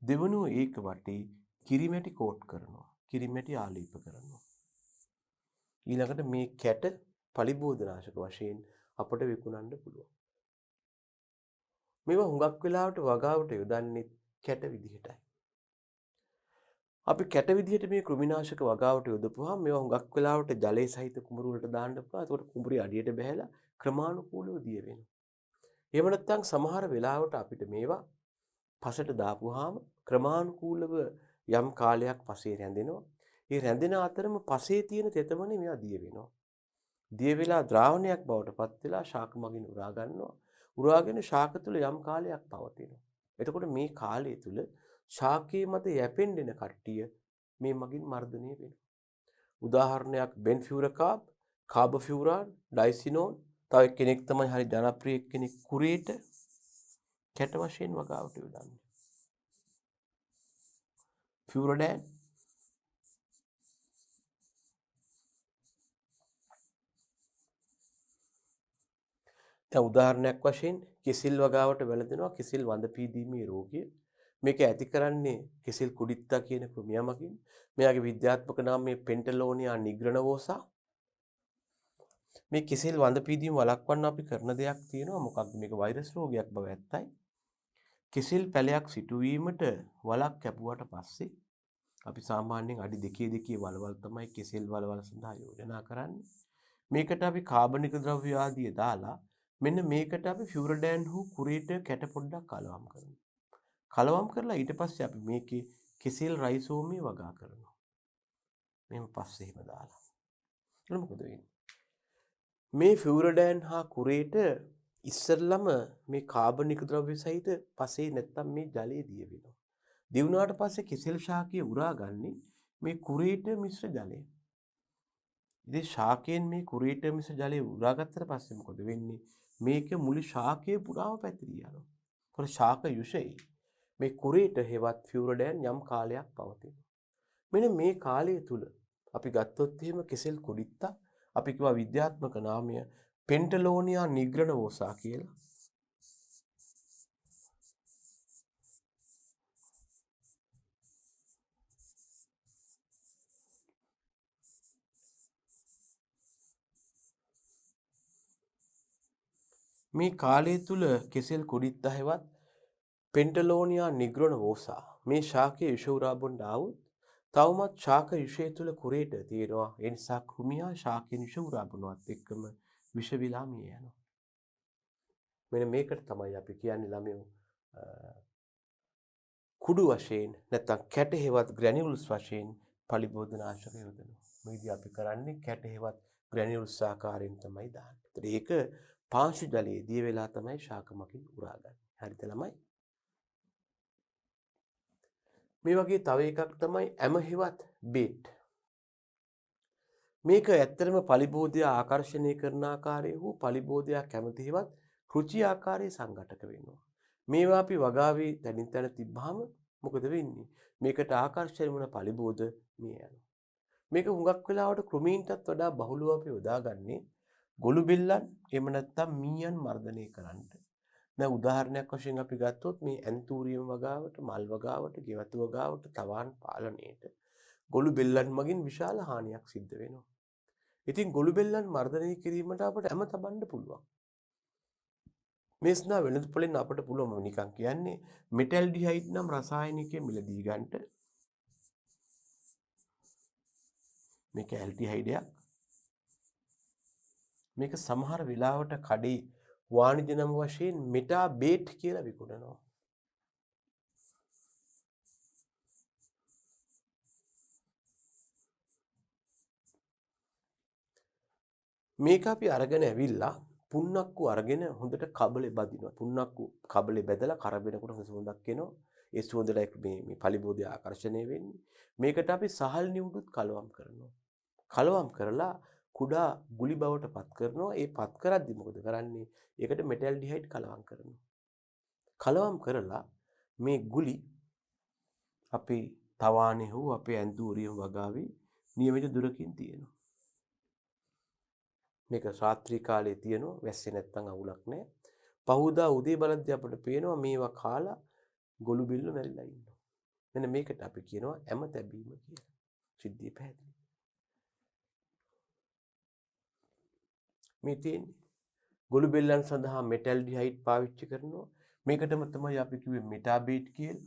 දෙවනුව ඒක වටේ කිරිමැටි කෝට් කරනවා. කිරිමැටි ආලේප කරනවා. ඊළඟට මේ කැට පලිබෝධනාශක වශයෙන් අපට විකුණන්න පුළුවන්. මේවා හුඟක් වෙලාවට වගාවට යොදන්නේ කැට විදිහටයි. අපි කැට විදිහට මේ කෘමිනාශක වගාවට යොදපුවාම මේවා හුඟක් වෙලාවට ජලයේ සහිත කුඹුරු වලට දාන්න පුළුවන්. ඒකට කුඹුරේ අඩියට බහැලා ක්‍රමානුකූලව දිය වෙනවා. එහෙම නැත්නම් සමහර වෙලාවට අපිට මේවා පසට දාපුවාම ක්‍රමානුකූලව යම් කාලයක් පසේ රැඳෙනවා. ඒ රැඳෙන අතරම පසේ තියෙන තෙතමනේ මෙයා දිය වෙනවා. දිය වෙලා ද්‍රාවණයක් බවට පත් වෙලා ශාක මගින් උරා ගන්නවා. උරාගෙන ශාක තුල යම් කාලයක් පවතිනවා. එතකොට මේ කාලය තුල ශාකයේ මත යැපෙන්න දෙන කට්ටිය මේ මගින් මර්ධනය වෙනවා. උදාහරණයක් බෙන්ෆියුරකාබ්, කාබෆියුරාන්, ඩයිසිනෝන්, තව කෙනෙක් තමයි හරි ජනප්‍රිය කෙනෙක් කුරේට කැට වශයෙන් වගාවට යොදන්නේ. ෆියුරඩෑන්, දැන් උදාහරණයක් වශයෙන් කිසිල් වගාවට වැළඳෙනවා. කිසිල් වඳ පීදීමේ රෝගය. මේක ඇති කරන්නේ කිසිල් කුඩිත්තා කියන කෘමියමකින්. මෙයාගේ විද්‍යාත්මක නාමය පෙන්ටලෝනියා නිග්‍රනවෝසා. මේ කිසිල් වඳ පීදීම වළක්වන්න අපි කරන දෙයක් තියෙනවා. මොකක්ද? මේක වෛරස් රෝගයක් බව ඇත්තයි. කිසිල් පැලයක් සිටුවීමට වලක් කැපුවට පස්සේ අපි සාමාන්‍යයෙන් අඩි 2 වලවල් තමයි කිසිල් වලවල් සඳහා යෝජනා කරන්නේ. මේකට අපි කාබනික ද්‍රව්‍ය ආදිය දාලා මෙන්න මේකට අපි ෆියුරඩෑන් හෝ කුරේට කැට පොඩ්ඩක් කලවම් කරනවා. කලවම් කරලා ඊට පස්සේ අපි මේකේ කිසිල් රයිසෝමේ වගා කරනවා. මෙහෙම පස්සේ එහෙම දාලා. එතන මොකද වෙන්නේ? මේ ෆියුරඩෑන් හා කුරේට ඉස්සෙල්ලම මේ කාබනික ද්‍රව්‍ය සහිත පසේ නැත්තම් මේ ජලයේ දිය වෙනවා. දිය වුණාට පස්සේ කිසිල් ශාකය උරාගන්නේ මේ කුරේට මිශ්‍ර ජලය. ඉතින් ශාකයෙන් මේ කුරේට මිශ්‍ර ජලය උරාගත්තට පස්සේ මොකද වෙන්නේ? මේක මුළු ශාකයේ පුරාම පැතිරී යනවා. ඒතකොට ශාක යුෂයේ මේ කුරේට හෙවත් ෆියුරඩෑන් යම් කාලයක් පවතිනවා. මෙන්න මේ කාලය තුල අපි ගත්තොත් එහෙම කෙසෙල් කුඩිත්තා අපි කියවා විද්‍යාත්මක නාමය පෙන්ටලෝනියා නිග්‍රනවෝසා කියලා. මේ කාලය තුල කෙසෙල් කුඩිත්තා හෙවත් පෙන්ටලෝනියා නිග්‍රනවෝසා මේ ශාකයේ විෂ උරා බොන්න ආවොත් තවමත් ශාක විෂය තුල කුරේට තියෙනවා. ඒ නිසා කෘමියා ශාකයෙන් විෂ උරා බොනවත් එක්කම විෂ විලා මිය යනවා. මෙන්න මේකට තමයි අපි කියන්නේ ළමයෝ කුඩු වශයෙන් නැත්නම් කැට හේවත් ග්‍රැනියුල්ස් වශයෙන් පලිබෝධනාශක යොදනවා. මේදී අපි කරන්නේ කැට හේවත් ග්‍රැනියුල්ස් ආකාරයෙන් තමයි දාන්නේ. ඒක පාංශු ජලයේ දිය වෙලා තමයි ශාක මකින් උරාගන්නේ. හරිද ළමයි? මේ වගේ තව එකක් තමයි ඇම හේවත් බේට්. මේක ඇත්තටම පලිබෝධය ආකර්ෂණය කරන ආකාරයේ වූ පලිබෝධයක් කැමති හේවත් රුචි ආකාරයේ සංඝටක වෙනවා. මේවා අපි වගාවේ තනින් තන තිබ්බහම මොකද වෙන්නේ? මේකට ආකර්ෂණය වන පලිබෝධ මිය යනවා. මේක හුඟක් වෙලාවට කෘමීන්ටත් වඩා බහුලව අපි යොදාගන්නේ ගොළු බෙල්ලන් එහෙම නැත්නම් මීයන් මර්ධනය කරන්න. දැන් උදාහරණයක් වශයෙන් අපි ගත්තොත් මේ ඇන්තූරියම් වගාවට, මල් වගාවට, ගෙවතු වගාවට, තවාන් පාලනයේට ගොළු බෙල්ලන් මගින් විශාල හානියක් සිද්ධ වෙනවා. ඉතින් ගොළු බෙල්ලන් මර්ධනය කිරීමට අපට හැම තබන්න පුළුවන්. මේ සඳහා වෙළඳපොළෙන් අපට පුළුවන් නිකන් කියන්නේ මෙටල්ඩිහයිඩ් නම් රසායනිකය මිලදී ගන්නට. මේක ඇල්ඩිහයිඩයක්. මේක සමහර වෙලාවට කඩේ වාණිජ නම වශයෙන් මෙටා බේට් කියලා විකුණනවා. මේක අපි අරගෙන ඇවිල්ලා පුන්නක්කු අරගෙන හොඳට කබලේ බදිනවා. පුන්නක්කු කබලේ බැදලා කරබෙනකොට හොඳ සුවඳක් එනවා. ඒ සුවඳට මේ පලිබෝධය ආකර්ෂණය වෙන්නේ. මේකට අපි සහල් නිවුඩුත් කලවම් කරනවා. කලවම් කරලා කුඩා ගුලි බවට පත් කරනවා. ඒ පත් කරද්දි මොකද කරන්නේ? ඒකට මෙටල්ඩිහයිඩ් කලවම් කරනවා. කලවම් කරලා මේ ගුලි අපි තවානේ හෝ අපේ ඇන්තූරියම් වගාවේ නියමිත දුරකින් තියෙනවා. මේක රාත්‍රී කාලේ තියෙනවා. වැස්සේ නැත්තම් අවුලක් නැහැ. පහුදා උදේ බලද්දී අපිට පේනවා මේවා කාලා ගොළු බිල්ල මැරිලා ඉන්නවා. මෙන්න මේකට අපි කියනවා ඇම තැබීම කියලා. සිද්ධිය පැහැදිලි. මේ තියෙන්නේ ගොළු බෙල්ලන් සඳහා මෙටල්ඩිහයිඩ් පාවිච්චි කරනවා. මේකටම තමයි අපි කිව්වේ මෙටාබේට් කියලා.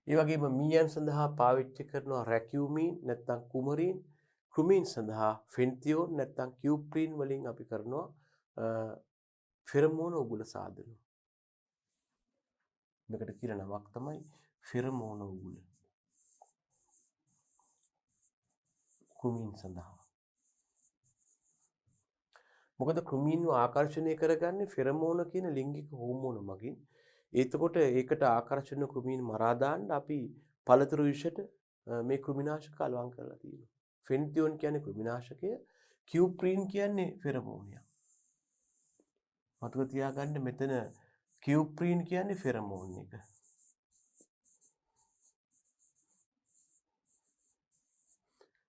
ඒ වගේම මීයන් සඳහා පාවිච්චි කරනවා රැකියුමින් නැත්නම් කුමරින්. ක්‍රුමීන් සඳහා ෆෙන්තියෝන් නැත්නම් කියුප්‍රීන් වලින් අපි කරනවා ෆෙරමෝන උගුල සාදන. මේකට කියන නමක් තමයි ෆෙරමෝන උගුල. ක්‍රුමීන් සඳහා. මොකද ක්‍රුමීන්ව ආකර්ෂණය කරගන්නේ ෆෙරමෝන කියන ලිංගික හෝමෝන මගින්. එතකොට ඒකට ආකර්ෂණ ක්‍රුමීන් මරා දාන්න අපි පළතුරු විෂයට මේ කෘමිනාශක අලවම් කරලා තියෙනවා. ෆෙන්තියෝන් කියන්නේ කෘමිනාශකය, කියුප්‍රීන් කියන්නේ ෆෙරමෝනිය. මතක තියාගන්න මෙතන කියුප්‍රීන් කියන්නේ ෆෙරමෝන් එක.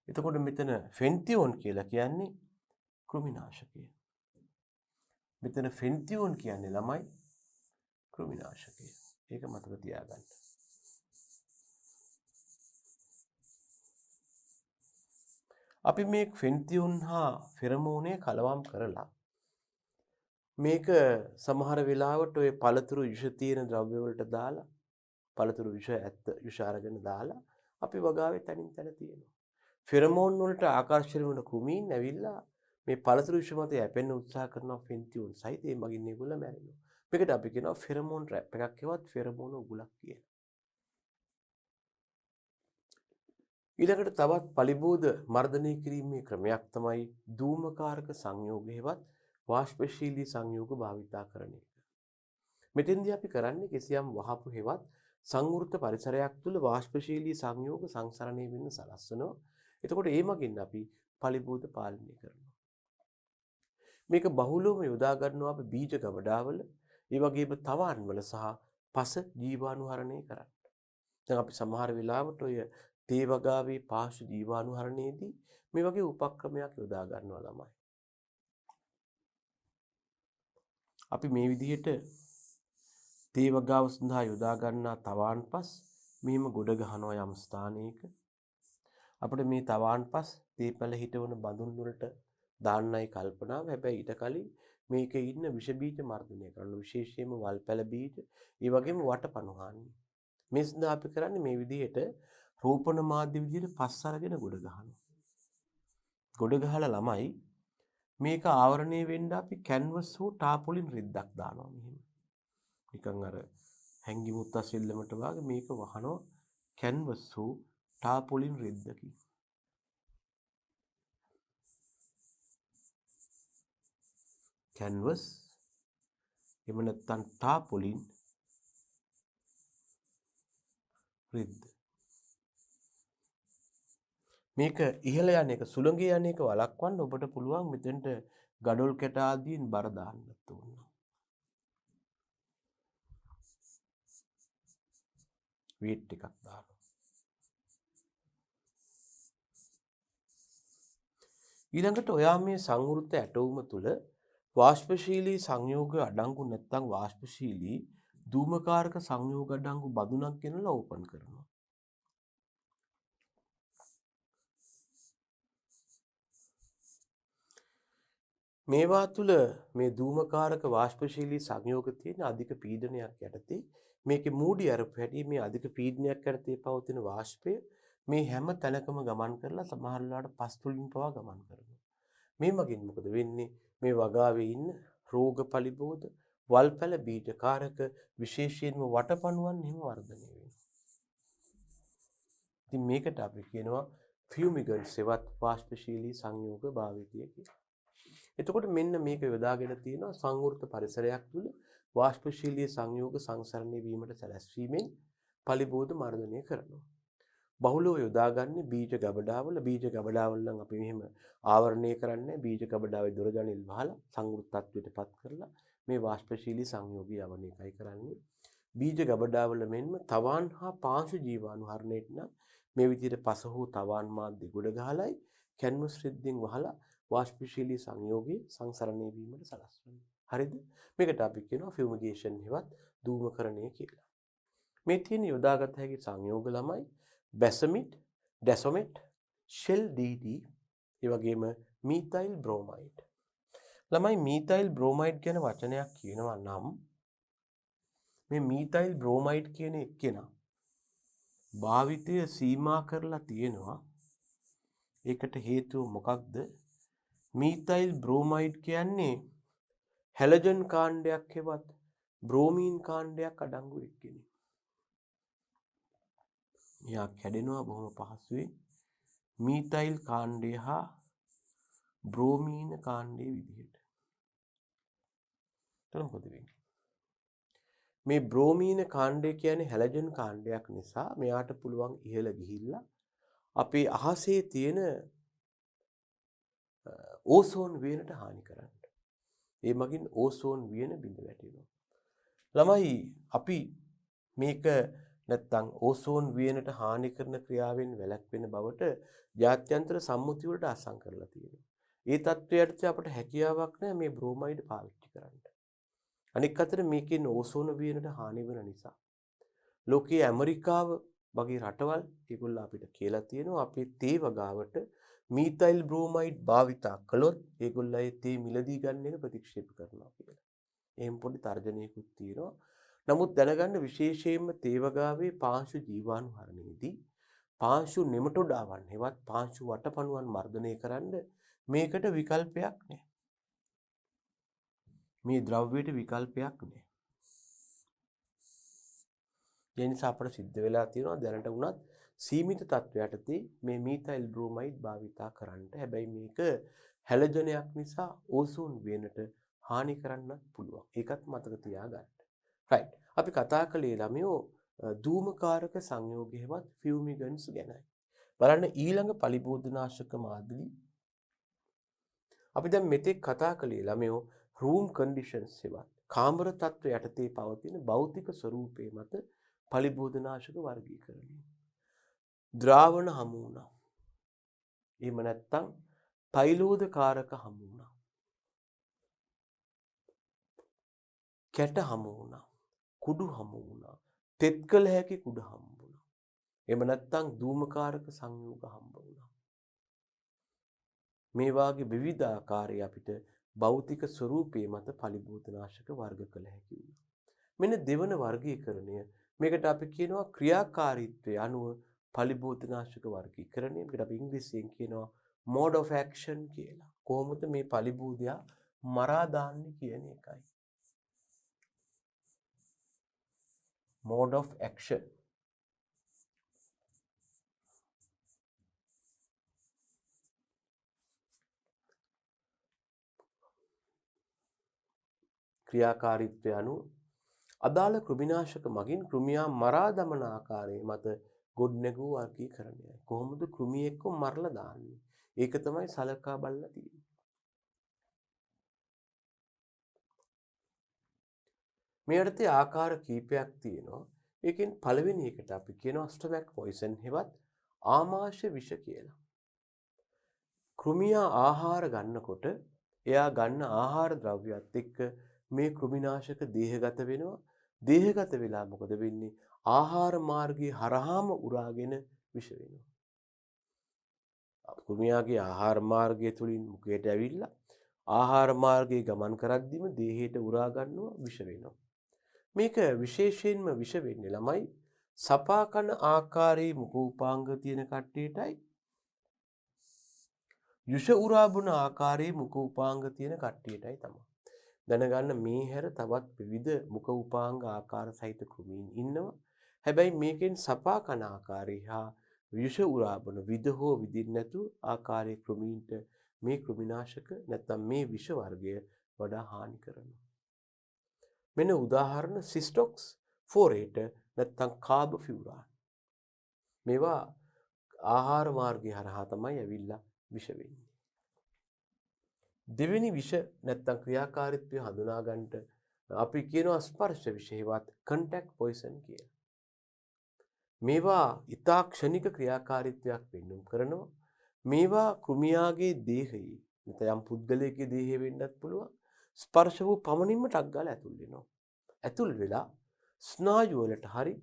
එතකොට මෙතන ෆෙන්තියෝන් කියලා කියන්නේ කෘමිනාශකය. මෙතන ෆෙන්තියෝන් කියන්නේ ළමයි කෘමිනාශකය. ඒක මතක තියාගන්න. අපි මේ ෆෙන්තියෝන් හා ෆෙරමෝනය කලවම් කරලා මේක සමහර වෙලාවට ඔය පළතුරු විෂ තියෙන ද්‍රව්‍ය වලට දාලා පළතුරු විෂ ඇත්ත විෂ අරගෙන දාලා අපි වගාවේ තනින් තන තියෙනවා. ෆෙරමෝන් වලට ආකර්ෂණය වන ක්‍රුමීන් ඇවිල්ලා මේ පළතුරු විෂ මත යැපෙන්න උත්සාහ කරන ෆෙන්තියෝන් සහිත ඒ මගින් ඒගොල්ලෝ මැරෙනවා. මේකට අපි කියනවා ෆෙරමෝන් ට්‍රැප් එකක් හෙවත් ෆෙරමෝන උගුලක් කියලා. ඊළඟට තවත් පලිබෝධ මර්ධනය කිරීමේ ක්‍රමයක් තමයි ධූමකාරක සංයෝග හෙවත් වාෂ්පශීලී සංයෝග භාවිතා කරන එක. මෙතෙන්දී අපි කරන්නේ කිසියම් වහපු හෙවත් සංවෘත පරිසරයක් තුළ වාෂ්පශීලී සංයෝග සංසරණය වෙන්න සලස්වනවා. එතකොට ඒ මගින් අපි පලිබෝධ පාලනය කරනවා. මේක බහුලවම යොදා ගන්නවා අපි බීජ ගබඩාවල, ඒ වගේම තවාන් වල සහ පස ජීවාණුහරණය කරන්න. දැන් අපි සමහර වෙලාවට ඔය තේ වගාවේ පාර්ශ්ව ජීවාණුහරණයේදී මේ වගේ උපක්‍රමයක් යොදා ගන්නවා ළමයි. අපි මේ විදිහට තේ වගාව සඳහා යොදා ගන්නා තවාන් පස් මෙහිම ගොඩ ගහනවා යම් ස්ථානයක. අපිට මේ තවාන් පස් තේ පැල හිටවන බඳුන් වලට දාන්නයි කල්පනාව. හැබැයි ඊට කලින් මේකේ ඉන්න විෂ බීජ මර්ධනය කරන විශේෂයෙන්ම වල් පැල බීජ, ඒ වගේම වටපණුහානි. මේ සඳහා අපි කරන්නේ මේ විදිහට රෝපණ මාධ්‍ය විදිහට පස් අරගෙන ගොඩ ගහනවා. ගොඩ ගහලා ළමයි මේක ආවරණය වෙන්න අපි කැන්වස් හෝ ටාපොලින් රිද්දක් දානවා මෙහෙම. නිකන් අර හැංගි මුත්තා සෙල්ලමට වාගේ මේක වහනවා කැන්වස් හෝ ටාපොලින් රිද්දකින්. කැන්වස් එහෙම නැත්නම් ටාපොලින් රිද්ද. මේක ඉහළ යන එක සුළඟේ යන එක වළක්වන්න ඔබට පුළුවන් මෙතෙන්ට ගඩොල් කැට ආදීන් බර දාන්නත් ඕන. වේට් එකක් දානවා. ඊළඟට ඔයා මේ සංවෘත ඇටවුම තුළ වාෂ්පශීලී සංයෝග අඩංගු නැත්නම් වාෂ්පශීලී ධූමකාරක සංයෝග අඩංගු බඳුනක් ගෙනලා ඕපන් කරනවා. මේවා තුළ මේ ධූමකාරක වාෂ්පශීලී සංයෝග තියෙන අධික පීඩනයක් යටතේ මේකේ මූඩි අරපු හැටි මේ අධික පීඩනයක් යටතේ පවතින වාෂ්පය මේ හැම තැනකම ගමන් කරලා සමහර වෙලාවට පස් තුලින් පවා ගමන් කරනවා. මේ මගින් මොකද වෙන්නේ? මේ වගාවේ ඉන්න රෝග පලිබෝධ වල්පැල බීජකාරක විශේෂයෙන්ම වටපණුවන් එහෙම වර්ධනය වෙනවා. ඉතින් මේකට අපි කියනවා ෆියුමිගන්ට්ස් එවත් වාෂ්පශීලී සංයෝග භාවිතය කියලා. එතකොට මෙන්න මේක යොදාගෙන තියෙනවා සංවෘත පරිසරයක් තුළ වාෂ්පශීලී සංයෝග සංසරණය වීමට සැලැස්වීමෙන් පලිබෝධ මර්ධනය කරනවා. බහුලව යොදාගන්නේ බීජ ගබඩාවල. බීජ ගබඩාවල නම් අපි මෙහෙම ආවරණය කරන්නේ බීජ ගබඩාවේ දොර ජනෙල් වහලා සංවෘත තත්ත්වයටපත් කරලා මේ වාෂ්පශීලී සංයෝගය යවන එකයි කරන්නේ. බීජ ගබඩාවල මෙන්ම තවාන් හා පාංශු ජීවාණු හරණයට නම් මේ විදිහට පස හෝ තවාන් මාධ්‍ය ගොඩ ගහලයි කැන්වස් රෙද්දෙන් වහලා වාෂ්පශීලී සංයෝගයේ සංසරණය වීමට සලස්වන්නේ. හරිද? මේකට අපි කියනවා ෆියුමිගේෂන් හෙවත් ධූමකරණය කියලා. මේ තියෙන යොදාගත හැකි සංයෝග ළමයි බැසමිට්, ඩැසොමෙට්, ෂෙල් ඩීඩී, ඒ වගේම මීතයිල් බ්‍රෝමයිඩ්. ළමයි මීතයිල් බ්‍රෝමයිඩ් කියන වචනයක් කියනවා නම් මේ මීතයිල් බ්‍රෝමයිඩ් කියන එක්කෙනා භාවිතය සීමා කරලා තියෙනවා. ඒකට හේතුව මොකක්ද? මීතයිල් බ්‍රෝමයිඩ් කියන්නේ හැලජන් කාණ්ඩයක් හෙවත් බ්‍රෝමීන් කාණ්ඩයක් අඩංගු එක්කෙනෙක්. මෙයා කැඩෙනවා බොහොම පහසුවෙන් මීතයිල් කාණ්ඩය හා බ්‍රෝමීන කාණ්ඩයේ විදිහට. එතන මොකද වෙන්නේ? මේ බ්‍රෝමීන කාණ්ඩය කියන්නේ හැලජන් කාණ්ඩයක් නිසා මෙයාට පුළුවන් ඉහළ ගිහිල්ලා අපේ අහසේ තියෙන ඕසෝන් වියනට හානි කරන්න. ඒ මගින් ඕසෝන් වියන බිඳ වැටෙනවා. ළමයි අපි මේක නැත්තම් ඕසෝන් වියනට හානි කරන ක්‍රියාවෙන් වැළැක්වෙන බවට ජාත්‍යන්තර සම්මුති වලට අසං කරලා තියෙනවා. ඒ තත්ත්වයට අපිට හැකියාවක් නැහැ මේ බ්‍රෝමයිඩ් පාවිච්චි කරන්න. අනික් අතට මේකෙන් ඕසෝන වියනට හානි වෙන නිසා ලෝකයේ ඇමරිකාව වගේ රටවල් ඒගොල්ලෝ අපිට කියලා තියෙනවා අපේ තේ වගාවට මීතයිල් බ්‍රෝමයිඩ් භාවිතා කළොත් ඒගොල්ලෝ ඒ තේ මිලදී ගන්න එක ප්‍රතික්ෂේප කරනවා කියලා. එහෙම පොඩි තර්ජනයකුත් තියෙනවා. නමුත් දැනගන්න විශේෂයෙන්ම තේ වගාවේ පාංශු ජීවාණු හරණයේදී පාංශු නෙමටොඩාවන් හෙවත් පාංශු වටපණුවන් මර්ධනය කරන්න මේකට විකල්පයක් නැහැ. මේ ද්‍රව්‍යයට විකල්පයක් නැහැ. ඒ නිසා අපට සිද්ධ වෙලා තියෙනවා දැනට වුණත් සීමිත තත්වයකදී මේ මීතයිල් බ්‍රෝමයිඩ් භාවිතා කරන්න. හැබැයි මේක හැලජනයක් නිසා ඕසෝන් වියනට හානි කරන්නත් පුළුවන්. ඒකත් මතක තියාගන්න. රයිට්. අපි කතා කළේ ළමයෝ ධූමකාරක සංයෝගයවත් ෆියුමිගන්ස් ගැනයි. බලන්න ඊළඟ පලිබෝධනාශක මාදිලි අපි දැන් මෙතෙක් කතා කළේ ළමයෝ රූම් කන්ඩිෂන්ස් හෙවත් කාමර තත්ත්ව යටතේ පවතින භෞතික ස්වરૂපයේ මත පලිබෝධනාශක වර්ගීකරණය. ද්‍රාවණ හමු වුණා. එහෙම නැත්නම් තෛලෝදකාරක හමු වුණා. කැට හමු වුණා. කුඩු හමු වුණා. තෙත් කළ හැකි කුඩු හමු වුණා. එහෙම නැත්නම් ධූමකාරක සංයෝග හම්බ වුණා. මේ වාගේ විවිධ ආකාරයේ අපිට භෞතික ස්වરૂපයේ මත පලිබෝධනාශක වර්ග කළ හැකි වුණා. මෙන්න දෙවන වර්ගීකරණය මේකට අපි කියනවා ක්‍රියාකාරීත්වය අනුව පලිබෝධනාශක වර්ගීකරණය. මේකට අපි ඉංග්‍රීසියෙන් කියනවා mode of action කියලා. කොහොමද මේ පලිබෝධය මරා දාන්නේ කියන එකයි. mode of action. ක්‍රියාකාරීත්වය අනුව අදාළ කෘමිනාශක මගින් කෘමියා මරා දමන ආකාරයේ මත ගොඩනැගූ වර්ගීකරණයයි. කොහොමද කෘමියෙක්ව මරලා දාන්නේ? ඒක තමයි සලකා බලලා තියෙන්නේ. මේ අර්ථයේ ආකාර කීපයක් තියෙනවා. ඒකෙන් පළවෙනි එකට අපි කියනවා ස්ටොමැක් පොයිසන් හෙවත් ආමාශය විෂ කියලා. කෘමියා ආහාර ගන්නකොට එයා ගන්න ආහාර ද්‍රව්‍යات එක්ක මේ කෘමිනාශක දේහගත වෙනවා. දේහගත වෙලා මොකද වෙන්නේ? ආහාර මාර්ගයේ හරහාම උරාගෙන විෂ වෙනවා. කෘමියාගේ ආහාර මාර්ගය තුලින් මුඛයට ඇවිල්ලා ආහාර මාර්ගයේ ගමන් කරද්දිම දේහයට උරා ගන්නවා විෂ වෙනවා. මේක විශේෂයෙන්ම විෂ වෙන්නේ ළමයි සපා කන ආකාරයේ මුඛ උපාංග තියෙන කට්ටියටයි යුෂ උරා බොන ආකාරයේ මුඛ උපාංග තියෙන කට්ටියටයි තමයි. දැනගන්න මේ හැර තවත් විවිධ මුඛ උපාංග ආකාර සහිත කෘමීන් ඉන්නවා. හැබැයි මේකෙන් සපා කන ආකාරය හා යුෂ උරා බොන විද හෝ විදින් නැතු ආකාරයේ කෘමීන්ට මේ කෘමිනාශක නැත්නම් මේ විෂ වර්ගය වඩා හානි කරනවා. මෙන්න උදාහරණ සිස්ටොක්ස් ෆෝරේට නැත්නම් කාබෆියුරාන්. මේවා ආහාර මාර්ගය හරහා තමයි ඇවිල්ලා විෂ වෙන්නේ. දෙවෙනි විෂ නැත්නම් ක්‍රියාකාරීත්වය හඳුනා ගන්නට අපි කියනවා ස්පර්ශ විෂයවත් contact poison කියලා. මේවා ඊතා ක්ෂණික ක්‍රියාකාරීත්වයක් පෙන්වුම් කරනවා. මේවා කෘමියාගේ දේහයේ නැත්නම් පුද්ගලයෙකුගේ දේහයේ වෙන්නත් පුළුවන්. ස්පර්ශ වූ පමණින්ම ටක් ගාලා ඇතුල් වෙනවා. ඇතුල් වෙලා ස්නායු වලට හරි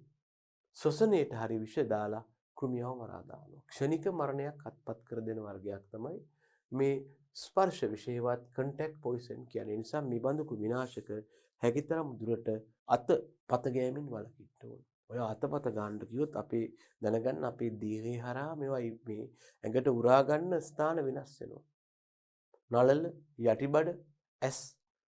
ශ්වසනයට හරි විෂ දාලා කෘමියව මරා දානවා. ක්ෂණික මරණයක් අත්පත් කර දෙන වර්ගයක් තමයි මේ ස්පර්ශ විෂයවත් contact poison කියන්නේ. නිසා මේ බඳු කෘමිනාශක හැකිතරම් දුරට අත පත ගෑමෙන් වළකින්න ඕන. ඔය අතපත ගන්න කිව්වොත් අපේ දැනගන්න අපේ දේහය හරහා මේවා මේ ඇඟට උරා ගන්න ස්ථාන වෙනස් වෙනවා. නළල, යටිබඩ, ඇස්,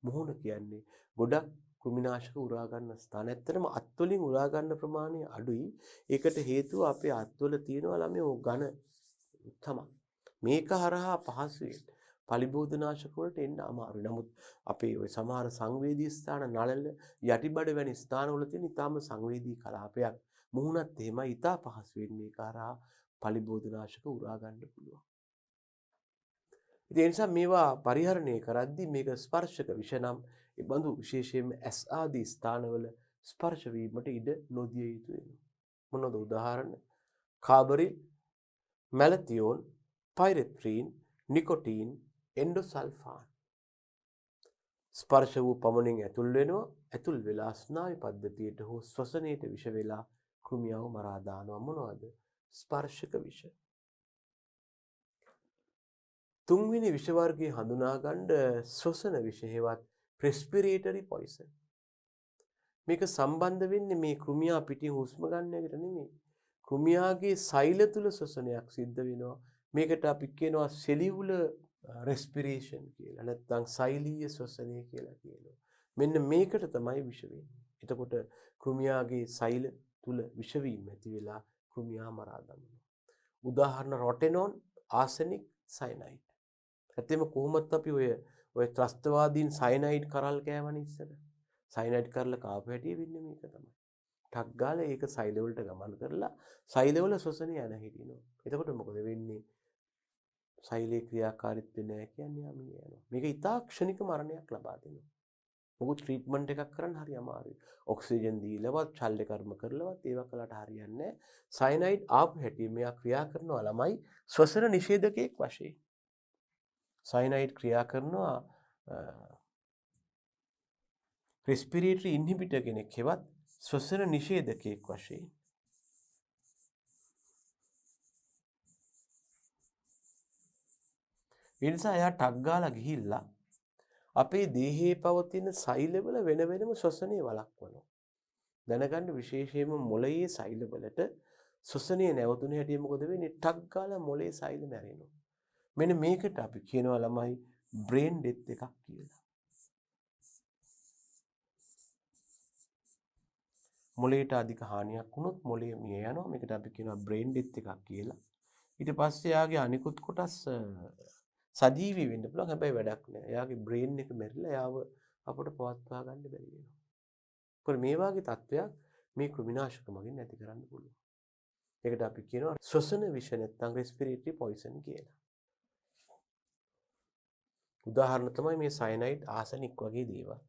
මුහුණ කියන්නේ ගොඩක් කෘමිනාශක උරා ගන්න ස්ථාන. ඇත්තටම අත් වලින් උරා ගන්න ප්‍රමාණය අඩුයි. ඒකට හේතුව අපේ අත්වල තියෙනවා ළමයි ඝන තමයි. මේක හරහා පහසුවෙන් පලිබෝධනාශක වලට එන්න අමාරුයි. නමුත් අපේ ওই සමහර සංවේදී ස්ථාන නළල යටිබඩ වැනි ස්ථානවල තියෙන ඊටාම සංවේදී කලාපයක්. මුහුණත් එහෙමයි ඊටා පහසුවෙන් මේක හරහා පලිබෝධනාශක උරා ගන්න පුළුවන්. ඒ නිසා මේවා පරිහරණය කරද්දී මේක ස්පර්ශක විෂ නම් ඒ බඳු විශේෂයෙන්ම ඇස් ආදී ස්ථානවල ස්පර්ශ වීමට ඉඩ නොදිය යුතු වෙනවා. මොනවාද උදාහරණ? කාබරිල්, මැලතියෝන්, පයිරෙත්‍රීන්, නිකොටීන්, එන්ඩෝසල්ෆාන්. ස්පර්ශ වූ පමණින් ඇතුල් වෙනවා. ඇතුල් වෙලා ස්නායු පද්ධතියට හෝ ශ්වසනයට විෂ වෙලා කෘමියව මරා දානවා. මොනවාද? ස්පර්ශක විෂ. තුන්වෙනි විෂ වර්ගයේ හඳුනා ගන්න ශ්වසන විෂ හේවත් respiratory poison. මේක සම්බන්ධ වෙන්නේ මේ කෘමියා පිටින් හුස්ම ගන්න එකට නෙමෙයි. කෘමියාගේ සෛල තුල ශ්වසනයක් සිද්ධ වෙනවා. මේකට අපි කියනවා cellular respiration කියලා. නැත්නම් සෛලීය ශ්වසනය කියලා කියනවා. මෙන්න මේකට තමයි විෂ වෙන්නේ. එතකොට කෘමියාගේ සෛල තුල විෂ වීම ඇති වෙලා කෘමියා මරා දමනවා. උදාහරණ රොටෙනෝන්, ආසනික්, සයනයිඩ්. ඇත්තම කොහොමත් අපි ඔය ත්‍රස්තවාදීන් සයනයිඩ් කරල් කෑවනේ ඉස්සර. සයනයිඩ් කරලා කාපු හැටි වෙන්නේ මේක තමයි. ටක් ගාලා ඒක සෛල වලට ගමන් කරලා සෛල වල ශ්වසනය යන හිටිනවා. එතකොට මොකද වෙන්නේ? සෛලේ ක්‍රියාකාරීත්වය නැහැ කියන්නේ යමින් යනවා. මේක ඉතා ක්ෂණික මරණයක් ලබා දෙනවා. මොකද ට්‍රීට්මන්ට් එකක් කරන්න හරි අමාරුයි. ඔක්සිජන් දීලවත්, ශල්‍ය කර්ම කරලවත් ඒවා කළාට හරියන්නේ නැහැ. සයනයිඩ් ආපු හැටි මෙයා ක්‍රියා කරනවා ළමයි ශ්වසන නිෂේධකයක් වශයෙන්. සයනයිඩ් ක්‍රියා කරනවා respiratory inhibitor කෙනෙක් හෙවත් ශ්වසන නිෂේධකයක් වශයෙන්. ඒ නිසා එයා ටක් ගාලා ගිහිල්ලා අපේ දේහයේ පවතින සෛලවල වෙන වෙනම ශ්වසනය වළක්වනවා. දැනගන්න විශේෂයෙන්ම මොළයේ සෛලවලට ශ්වසනය නැවතුන හැටි මොකද වෙන්නේ? ටක් ගාලා මොළයේ සෛල මැරෙනවා. මෙන්න මේකට අපි කියනවා ළමයි brain death එකක් කියලා. මොළයට අධික හානියක් වුණොත් මොළය මිය යනවා. මේකට අපි කියනවා brain death එකක් කියලා. ඊට පස්සේ යාගේ අනිකුත් කොටස් සජීවී වෙන්න පුළුවන්. හැබැයි වැඩක් නෑ. යාගේ brain එක මැරිලා යාව අපට පවත්වා ගන්න බැරි වෙනවා. ඒකෝ මේ වගේ තත්ත්වයක් මේ කෘමිනාශක මගින් නැති කරන්න පුළුවන්. ඒකට අපි කියනවා ශ්වසන විෂ නැත්නම් respiratory poison කියලා. උදාහරණ තමයි මේ සයනයිඩ්, ආසනික් වගේ දේවල්.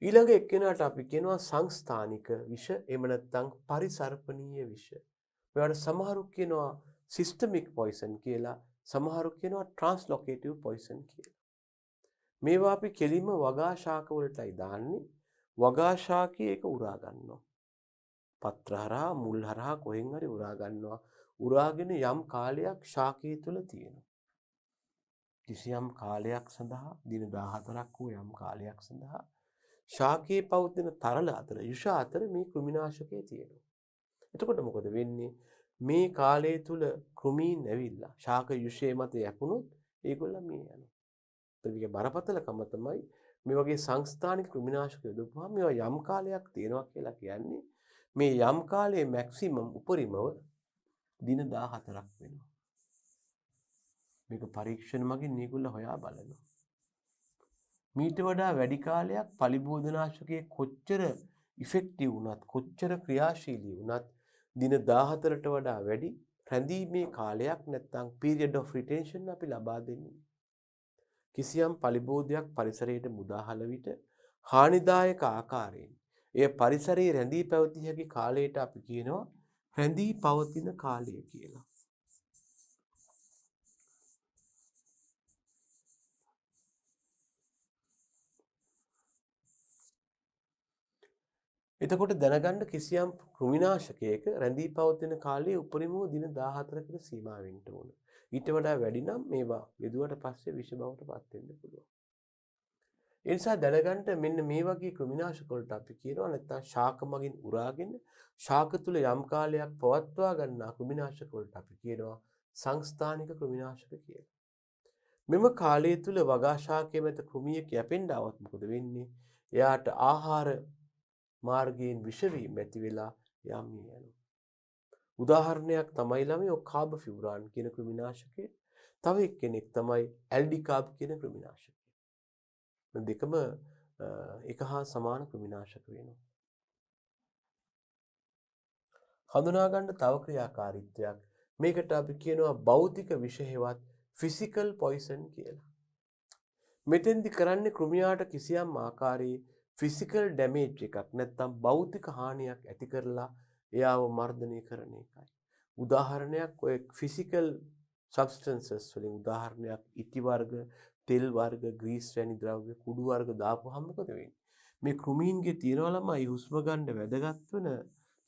ඊළඟ එක්කෙනාට අපි කියනවා සංස්ථානික විෂ, එහෙම නැත්නම් පරිසර්පණීය විෂ. මේවට සමහරු කියනවා systemic poison කියලා, සමහරු කියනවා translocative poison කියලා. මේවා අපි කෙලින්ම වගා ශාක වලටයි දාන්නේ. වගා ශාකයේ ඒක උරා ගන්නවා. පත්‍ර හරහා, මුල් හරහා කොහෙන් හරි උරා ගන්නවා. උරාගෙන යම් කාලයක් ශාකයේ තුල තියෙනවා. කිසියම් කාලයක් සඳහා දින 14ක් වූ යම් කාලයක් සඳහා ශාකයේ පවතින තරල අතර යුෂ අතර මේ කෘමිනාශකය තියෙනවා. එතකොට මොකද වෙන්නේ? මේ කාලය තුල කෘමීන් ඇවිල්ලා ශාක යුෂයේ මත යකුණොත් ඒගොල්ලෝ මිය යනවා. ඒකේ බරපතලකම තමයි මේ වගේ සංස්ථානික කෘමිනාශක යොදවුවාම මේවා යම් කාලයක් තියෙනවා කියලා කියන්නේ මේ යම් කාලයේ මැක්සිමම් උපරිමව දින 14ක් වෙනවා. මේක පරීක්ෂණ මගින් මේගොල්ලෝ හොයා බලනවා. මීට වඩා වැඩි කාලයක් පලිබෝධනාශකයේ කොච්චර ඉෆෙක්ටිව් වුණත් කොච්චර ක්‍රියාශීලී වුණත් දින 14ට වඩා වැඩි රැඳීමේ කාලයක් නැත්නම් period of retention අපි ලබා දෙන්නේ. කිසියම් පලිබෝධයක් පරිසරයට මුදාහල විට හානිදායක ආකාරයෙන් එය පරිසරයේ රැඳී පැවතිය හැකි කාලයට අපි කියනවා රැඳී පවතින කාලය කියලා. එතකොට දැනගන්න කිසියම් කෘමිනාශකයක රැඳී පවතින කාලය උපරිම දින 14කට සීමා වෙන්න ඕන. ඊට වඩා වැඩි නම් මේවා යදුවට පස්සේ විෂ බවට පත් වෙන්න පුළුවන්. ඒ නිසා දැනගන්න මෙන්න මේ වගේ කෘමිනාශක වලට අපි කියනවා නැත්නම් ශාක මගින් උරාගෙන ශාක තුල යම් කාලයක් පවත්වා ගන්නා කෘමිනාශක වලට අපි කියනවා සංස්ථානික කෘමිනාශක කියලා. මෙම කාලය තුල වගා ශාකයේ මත කෘමියෙක් යැපෙන්න આવත් මොකද වෙන්නේ? එයාට ආහාර මාර්ගයෙන් විෂ වීම ඇති වෙලා යම් යනවා. උදාහරණයක් තමයි ළමයි කාබෆියුරාන් කියන කෘමිනාශකය. තව එක්කෙනෙක් තමයි ඇල්ඩිකාබ් කියන කෘමිනාශකය. මේ දෙකම එක හා සමාන කෘමිනාශක වෙනවා. හඳුනා ගන්න තව ක්‍රියාකාරීත්වයක් මේකට අපි කියනවා භෞතික විෂ හේවත් ෆිසිකල් පොයිසන් කියලා. මෙතෙන්දි කරන්නේ කෘමියාට කිසියම් ආකාරයේ ෆිසිකල් ඩැමේජ් එකක් නැත්නම් භෞතික හානියක් ඇති කරලා එයාව මර්ධනය කරන එකයි. උදාහරණයක් ඔය ෆිසිකල් සබ්ස්ටන්සස් වලින් උදාහරණයක් ඉටි වර්ග, තෙල් වර්ග, ග්‍රීස් වැනි ද්‍රව්‍ය, කුඩු වර්ග දාපුවහම මොකද වෙන්නේ? මේ කෘමීන්ගේ තියෙනවා ළමයි හුස්ම ගන්න වැදගත් වෙන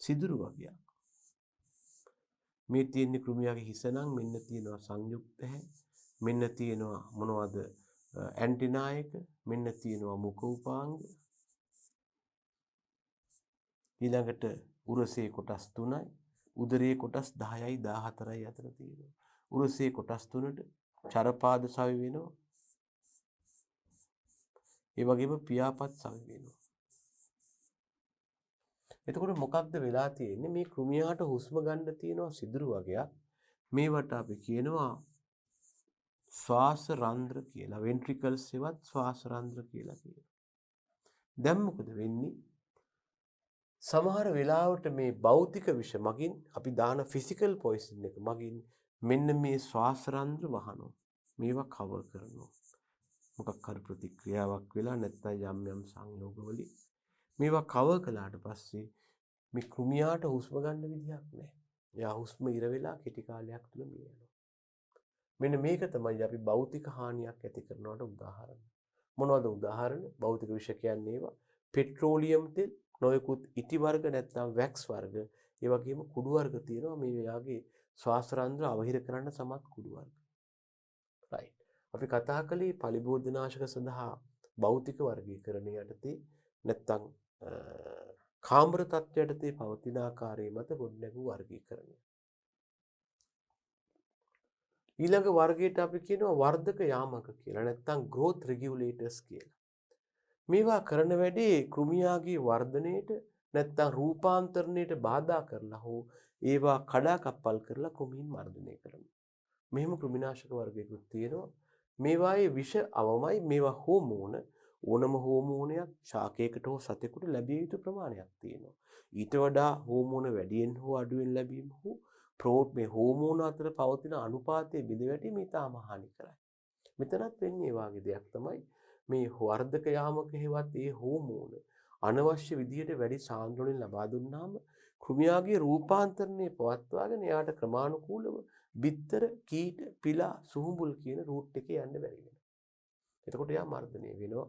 සිදුරු වර්ගයක්. මේ තියෙන කෘමියාගේ හිස නම් මෙන්න තියෙනවා සංයුක්ත හැ. මෙන්න තියෙනවා මොනවද? ඇන්ටිනායක. මෙන්න තියෙනවා මුඛ උපාංග. ඊළඟට උරසේ කොටස් 3යි, උදරයේ කොටස් 10යි 14යි අතර තියෙනවා. උරසේ කොටස් 3ට චරපාද සවි වෙනවා. ඒ වගේම පියාපත් සවි වෙනවා. එතකොට මොකක්ද වෙලා තියෙන්නේ? මේ කෘමියාට හුස්ම ගන්න තියෙනවා සිදුරු වගේක්. මේවට අපි කියනවා ශ්වාස රන්ධ්‍ර කියලා. වෙන්ට්‍රිකල්ස් ඒවත් ශ්වාස රන්ධ්‍ර කියලා කියනවා. දැන් මොකද වෙන්නේ? සමහර වෙලාවට මේ භෞතික විෂ මගින් අපි දාන ෆිසිකල් පොයිසන් එක මගින් මෙන්න මේ ශ්වාස රන්ධ්‍ර වහනවා. මේවා කවර් කරනවා. මොකක් හරි ප්‍රතික්‍රියාවක් වෙලා නැත්නම් යම් සංයෝගවලින් මේවා කවර් කළාට පස්සේ මේ කෘමියාට හුස්ම ගන්න විදිහක් නැහැ. එයා හුස්ම ඉර වෙලා කෙටි කාලයක් තුල මිය යනවා. මෙන්න මේක තමයි අපි භෞතික හානියක් ඇති කරනවට උදාහරණ. මොනවද උදාහරණ? භෞතික විෂ කියන්නේ ඒවා පෙට්‍රෝලියම් තෙල්, නොයෙකුත් ඉටි වර්ග නැත්නම් වැක්ස් වර්ග, ඒ වගේම කුඩු වර්ග තියෙනවා මේ යාගේ ශ්වාස රන්ධ්‍ර අවහිර කරන්න සමත් කුඩු වර්ග. රයිට්. අපි කතා කළේ පලිබෝධනාශක සඳහා භෞතික වර්ගීකරණය යටතේ නැත්නම් කාම්‍ර තත්ත්වයට යටතේ පවතින ආකාරයේ මත ගොඩනැගූ වර්ගීකරණය. ඊළඟ වර්ගයට අපි කියනවා වර්ධක යාමක කියලා නැත්නම් growth regulators කියලා. මේවා කරන වැඩේ කෘමියාගේ වර්ධනයට නැත්නම් රූපාන්තරණයට බාධා කරලා හෝ ඒවා කඩාකප්පල් කරලා කෘමීන් මර්ධනය කරනවා. මෙහෙම කෘමිනාශක වර්ගයකුත් තියෙනවා. මේවායේ විෂ අවමයි. මේවා හෝමෝන ඕනම හෝමෝනයක් ශාකයකට හෝ සතෙකුට ලැබිය යුතු ප්‍රමාණයක් තියෙනවා. ඊට වඩා හෝමෝන වැඩියෙන් හෝ අඩුවෙන් ලැබීම හෝ මේ හෝමෝන අතර පවතින අනුපාතයේ බිඳ වැටීම ඉතාම හානිකරයි. මෙතනත් වෙන්නේ ඒ වගේ දෙයක් තමයි මේ වර්ධක යාමක හේවත් ඒ හෝමෝන අනවශ්‍ය විදිහට වැඩි සාන්ද්‍ර වලින් ලබා දුන්නාම කෘමියාගේ රූපාන්තරණය පවත්වාගෙන එයාට ක්‍රමානුකූලව බිත්තර, කීට, පිලා, සුහුඹුල් කියන රූට් එකේ යන්න බැරි වෙනවා. එතකොට එයා මර්ධනය වෙනවා.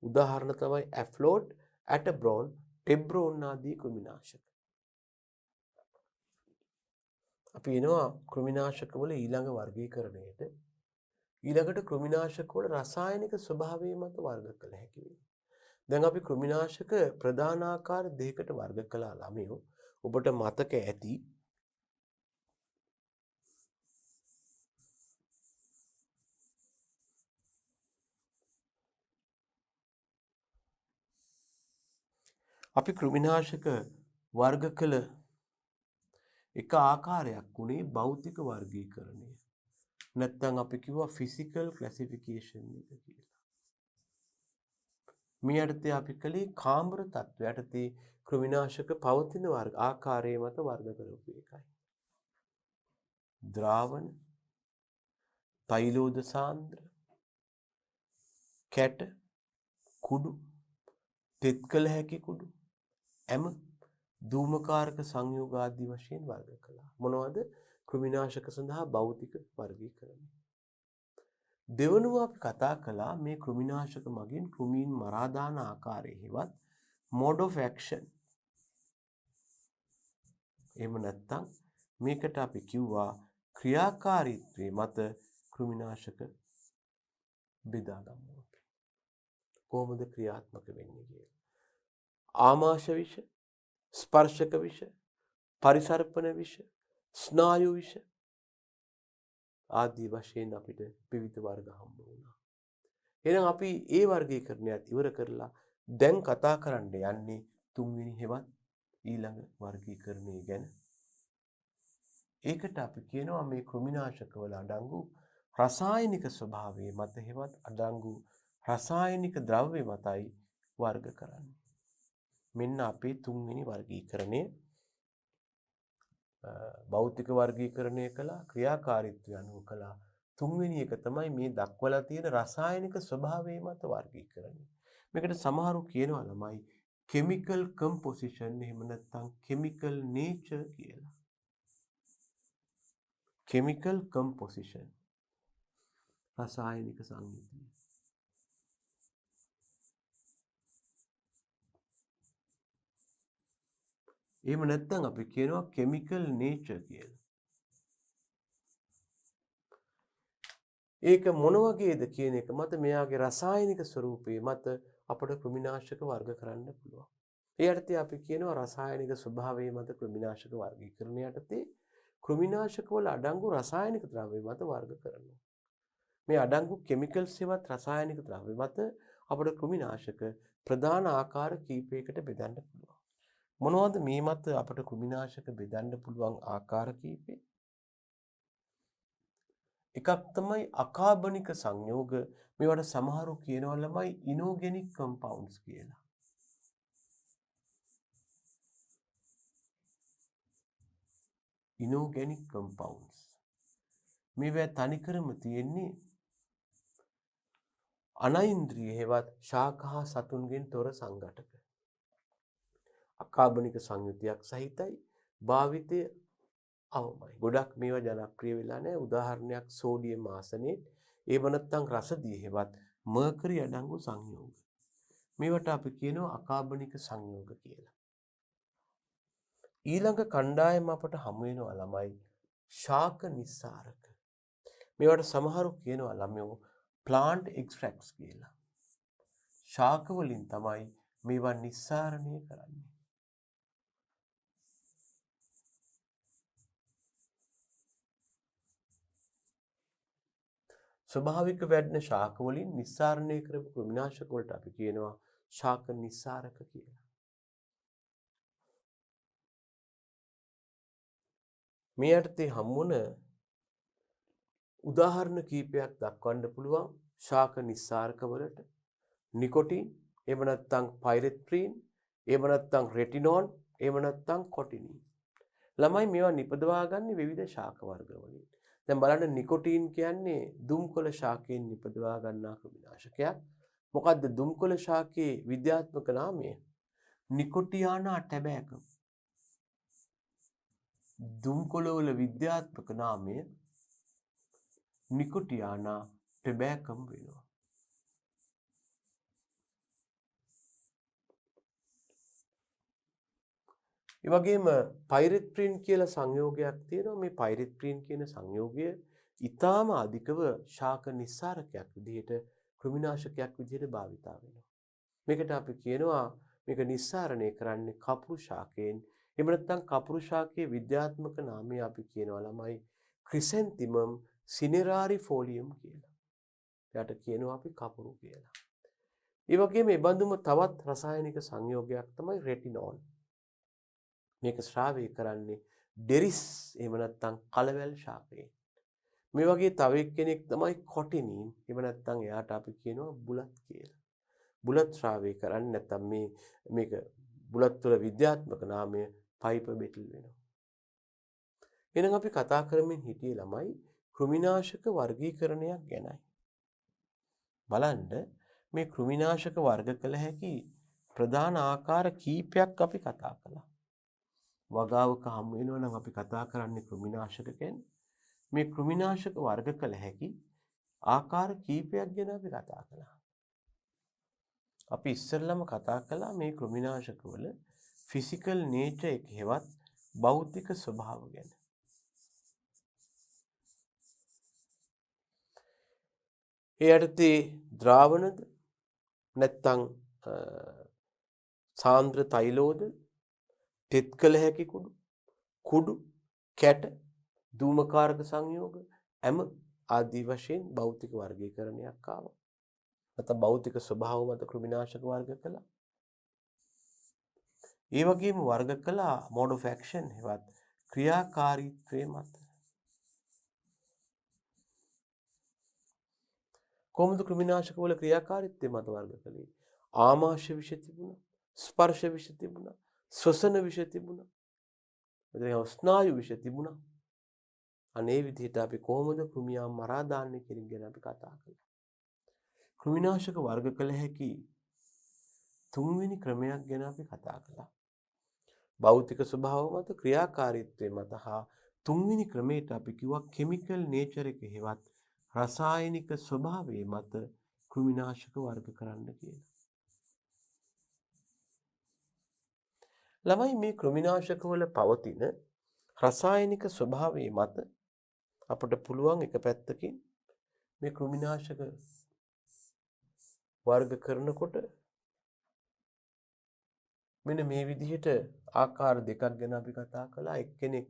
උදාහරණ තමයි ඇෆ්ලෝඩ්, ඇටබ්‍රෝන්, ටෙබ්‍රෝන් ආදී කෘමිනාශක. අපි එනවා කෘමිනාශක වල ඊළඟ වර්ගීකරණයට. ඊළඟට කෘමිනාශක වල රසායනික ස්වභාවය මත වර්ග කළ හැකි වෙනවා. දැන් අපි කෘමිනාශක ප්‍රධාන ආකාර දෙකකට වර්ග කළා ළමයෝ. ඔබට මතක ඇති අපි කෘමිනාශක වර්ග කළ එක ආකාරයක් උනේ භෞතික වර්ගීකරණය. නැත්නම් අපි කිව්වා ෆිසිකල් ක්ලාසිෆිකේෂන් එක කියලා. මේ යටතේ අපි කලේ කාම්බර තත්ත්වය යටතේ කෘමිනාශක පවතින වර්ග ආකාරයේ මත වර්ග කරපු එකයි. ද්‍රාවණ, තෛලෝද සාන්ද්‍ර, කැට, කුඩු, තෙත් කළ හැකි කුඩු, ඇම, ධූමකාරක සංයෝග ආදී වශයෙන් වර්ග කළා. මොනවද? කෘමිනාශක සඳහා භෞතික වර්ගීකරණය. දෙවනුව අපි කතා කළා මේ කෘමිනාශක මගින් කෘමීන් මරා දාන ආකාරයේ හෙවත් mode of action. එහෙම නැත්නම් මේකට අපි කිව්වා ක්‍රියාකාරීත්වයේ මත කෘමිනාශක බෙදා ගන්නවා. කොහොමද ක්‍රියාත්මක වෙන්නේ කියලා. ආමාශය විෂ, ස්පර්ශක විෂ, පරිසර්පණ විෂ, ස්නායු විෂ ආදී වශයෙන් අපිට විවිධ වර්ග හම්බ වුණා. එහෙනම් අපි ඒ වර්ගීකරණයත් ඉවර කරලා දැන් කතා කරන්න යන්නේ තුන්වෙනි හෙවත් ඊළඟ වර්ගීකරණය ගැන. ඒකට අපි කියනවා මේ කෘමිනාශකවල අඩංගු රසායනික ස්වභාවය මත හෙවත් අඩංගු රසායනික ද්‍රව්‍ය මතයි වර්ග කරන්නේ. මෙන්න අපේ තුන්වෙනි වර්ගීකරණය. භෞතික වර්ගීකරණය කළා, ක්‍රියාකාරීත්වය අනුව කළා. තුන්වෙනි එක තමයි මේ දක්වලා තියෙන රසායනික ස්වභාවය මත වර්ගීකරණය. මේකට සමහරු කියනවා ළමයි chemical composition එහෙම නැත්නම් chemical nature කියලා. chemical composition රසායනික සංයුතිය. එහෙම නැත්නම් අපි කියනවා chemical nature කියලා. ඒක මොන වගේද කියන එක මත මෙයාගේ රසායනික ස්වરૂපයේ මත අපට කෘමිනාශක වර්ග කරන්න පුළුවන්. ඒ යටතේ අපි කියනවා රසායනික ස්වභාවයේ මත කෘමිනාශක වර්ගීකරණය යටතේ කෘමිනාශක වල අඩංගු රසායනික ද්‍රව්‍ය මත වර්ග කරනවා. මේ අඩංගු කෙමිකල්ස් හෙවත් රසායනික ද්‍රව්‍ය මත අපට කෘමිනාශක ප්‍රධාන ආකාර කීපයකට බෙදන්න පුළුවන්. මොනවද මේ මත අපට කෘමිනාශක බෙදන්න පුළුවන් ආකාර කීපය? එකක් තමයි අකාබනික සංයෝග. මේවට සමහරු කියනවා ළමයි ඉනෝගෙනික් කම්පවුන්ඩ්ස් කියලා. ඉනෝගෙනික් කම්පවුන්ඩ්ස්. මේවා තනිකරම තියෙන්නේ අනයින්ද්‍රිය හෙවත් ශාකහා සතුන්ගෙන් තොර සංඝටක. අකාබනික සංයුතියක් සහිතයි. භාවිතය අවමයි. ගොඩක් මේවා ජනප්‍රිය වෙලා නැහැ. උදාහරණයක් සෝඩියම් ආසනේට්, ඒව නැත්නම් රසදිය හෙවත් මර්කරි අඩංගු සංයෝග. මේවට අපි කියනවා අකාබනික සංයෝග කියලා. ඊළඟ කණ්ඩායම අපට හමු වෙනවා ළමයි ශාක නිස්සාරක. මේවට සමහරු කියනවා ළමයෝ plant extracts කියලා. ශාක වලින් තමයි මේවා නිස්සාරණය කරන්නේ. ස්වභාවික වැඩන ශාක වලින් නිස්සාරණය කරපු කෘමිනාශක වලට අපි කියනවා ශාක නිස්සාරක කියලා. මේ යටතේ හමුවන උදාහරණ කීපයක් දක්වන්න පුළුවන් ශාක නිස්සාරක වලට. නිකොටින්, එහෙම නැත්නම් පයිරෙත්‍රීන්, එහෙම නැත්නම් රෙටිනෝල්, එහෙම නැත්නම් කොටිනින්. ළමයි මේවා නිපදවා ගන්න විවිධ ශාක වර්ග වලින්. දැන් බලන්න නිකොටින් කියන්නේ දුම්කොළ ශාකයෙන් නිපදවා ගන්නා කෘමිනාශකයක්. මොකද්ද දුම්කොළ ශාකයේ විද්‍යාත්මක නාමය? නිකොටියානා ටැබෑකම්. දුම්කොළ වල විද්‍යාත්මක නාමය නිකොටියානා ටැබෑකම් වෙනවා. ඒ වගේම පයිරෙත්‍රින් කියලා සංයෝගයක් තියෙනවා. මේ පයිරෙත්‍රින් කියන සංයෝගය ඊටාම අධිකව ශාක නිස්සාරකයක් විදිහට කෘමිනාශකයක් විදිහට භාවිතා වෙනවා. මේකට අපි කියනවා මේක නිස්සාරණය කරන්නේ කපුරු ශාකයෙන්. එහෙම නැත්නම් කපුරු ශාකයේ විද්‍යාත්මක නාමය අපි කියනවා ළමයි ක්‍රිසැන්තිමම් සිනෙරාරිෆෝලියම් කියලා. එයාට කියනවා අපි කපුරු කියලා. ඒ වගේම මේ බඳුම තවත් රසායනික සංයෝගයක් තමයි රෙටිනෝල්. මේක ශ්‍රාවය කරන්නේ ඩෙරිස් එහෙම නැත්නම් කලවැල් ශාකයෙන්. මේ වගේ තව එක්කෙනෙක් තමයි කොටිනින්. එහෙම නැත්නම් එයාට අපි කියනවා බුලත් කියලා. බුලත් ශ්‍රාවය කරන්නේ නැත්නම් මේක බුලත් වල විද්‍යාත්මක නාමය පයිපර් බෙටල් වෙනවා. එහෙනම් අපි කතා කරමින් හිටියේ ළමයි කෘමිනාශක වර්ගීකරණයක් ගැනයි. බලන්න මේ කෘමිනාශක වර්ග කළ හැකි ප්‍රධාන ආකාර කීපයක් අපි කතා කළා. වගාවක හම් වෙනවා නම් අපි කතා කරන්නේ කෘමිනාශක ගැන. මේ කෘමිනාශක වර්ග කළ හැකි ආකාර කීපයක් ගැන අපි කතා කළා. අපි ඉස්සෙල්ලම කතා කළා මේ කෘමිනාශක වල ෆිසිකල් නේචර් එක හෙවත් භෞතික ස්වභාව ගැන. ඒ යටතේ ද්‍රාවණද නැත්නම් සාන්ද්‍ර තෛලෝද තෙත් කළ හැකි කුඩු කැට ධූමකාරක සංයෝග හැම ආදී වශයෙන් භෞතික වර්ගීකරණයක් ආවා. නැත්නම් භෞතික ස්වභාව මත කෘමිනාශක වර්ග කළා. ඒ වගේම වර්ග කළා mode of action හෙවත් ක්‍රියාකාරීත්වයේ මත. කොහොමද කෘමිනාශක වල ක්‍රියාකාරීත්වය මත වර්ග කළේ? ආමාශය විෂ තිබුණා, ස්පර්ශ විෂ තිබුණා, ශ්වසන විෂ තිබුණා. එතන ස්නායු විෂ තිබුණා. අනේ විදිහට අපි කොහොමද කෘමියා මරා දාන්නේ කියන ගැන අපි කතා කළා. කෘමිනාශක වර්ග කළ හැකි තුන්වෙනි ක්‍රමයක් ගැන අපි කතා කළා. භෞතික ස්වභාව මත ක්‍රියාකාරීත්වය මත හා තුන්වෙනි ක්‍රමයට අපි කිව්වා කෙමිකල් නේචර් එක හෙවත් රසායනික ස්වභාවය මත කෘමිනාශක වර්ග කරන්න කියලා. ළමයි මේ කෘමිනාශක වල පවතින රසායනික ස්වභාවය මත අපට පුළුවන් එක පැත්තකින් මේ කෘමිනාශක වර්ග කරනකොට මෙන්න මේ විදිහට ආකාර දෙකක් ගැන අපි කතා කළා. එක්කෙනෙක්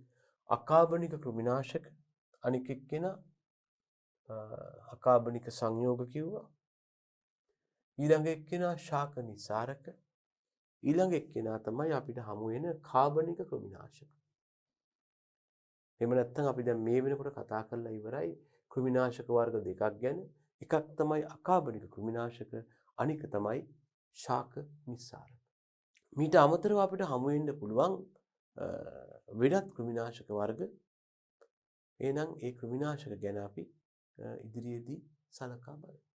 අකාබනික කෘමිනාශක අනික එක්කෙනා අකාබනික සංයෝග කිව්වා. ඊළඟ එක්කෙනා ශාක නිසාරක. ඊළඟ එක්කෙනා තමයි අපිට හමු වෙන කාබනික කෘමිනාශක. එහෙම නැත්නම් අපි දැන් මේ වෙනකොට කතා කරලා ඉවරයි කෘමිනාශක වර්ග දෙකක් ගැන. එකක් තමයි අකාබනික කෘමිනාශක, අනික තමයි ශාක නිසාරක. මීට අමතරව අපිට හමු වෙන්න පුළුවන් වෙනත් කෘමිනාශක වර්ග. එහෙනම් ඒ කෘමිනාශක ගැන අපි ඉදිරියේදී සලකා බලමු.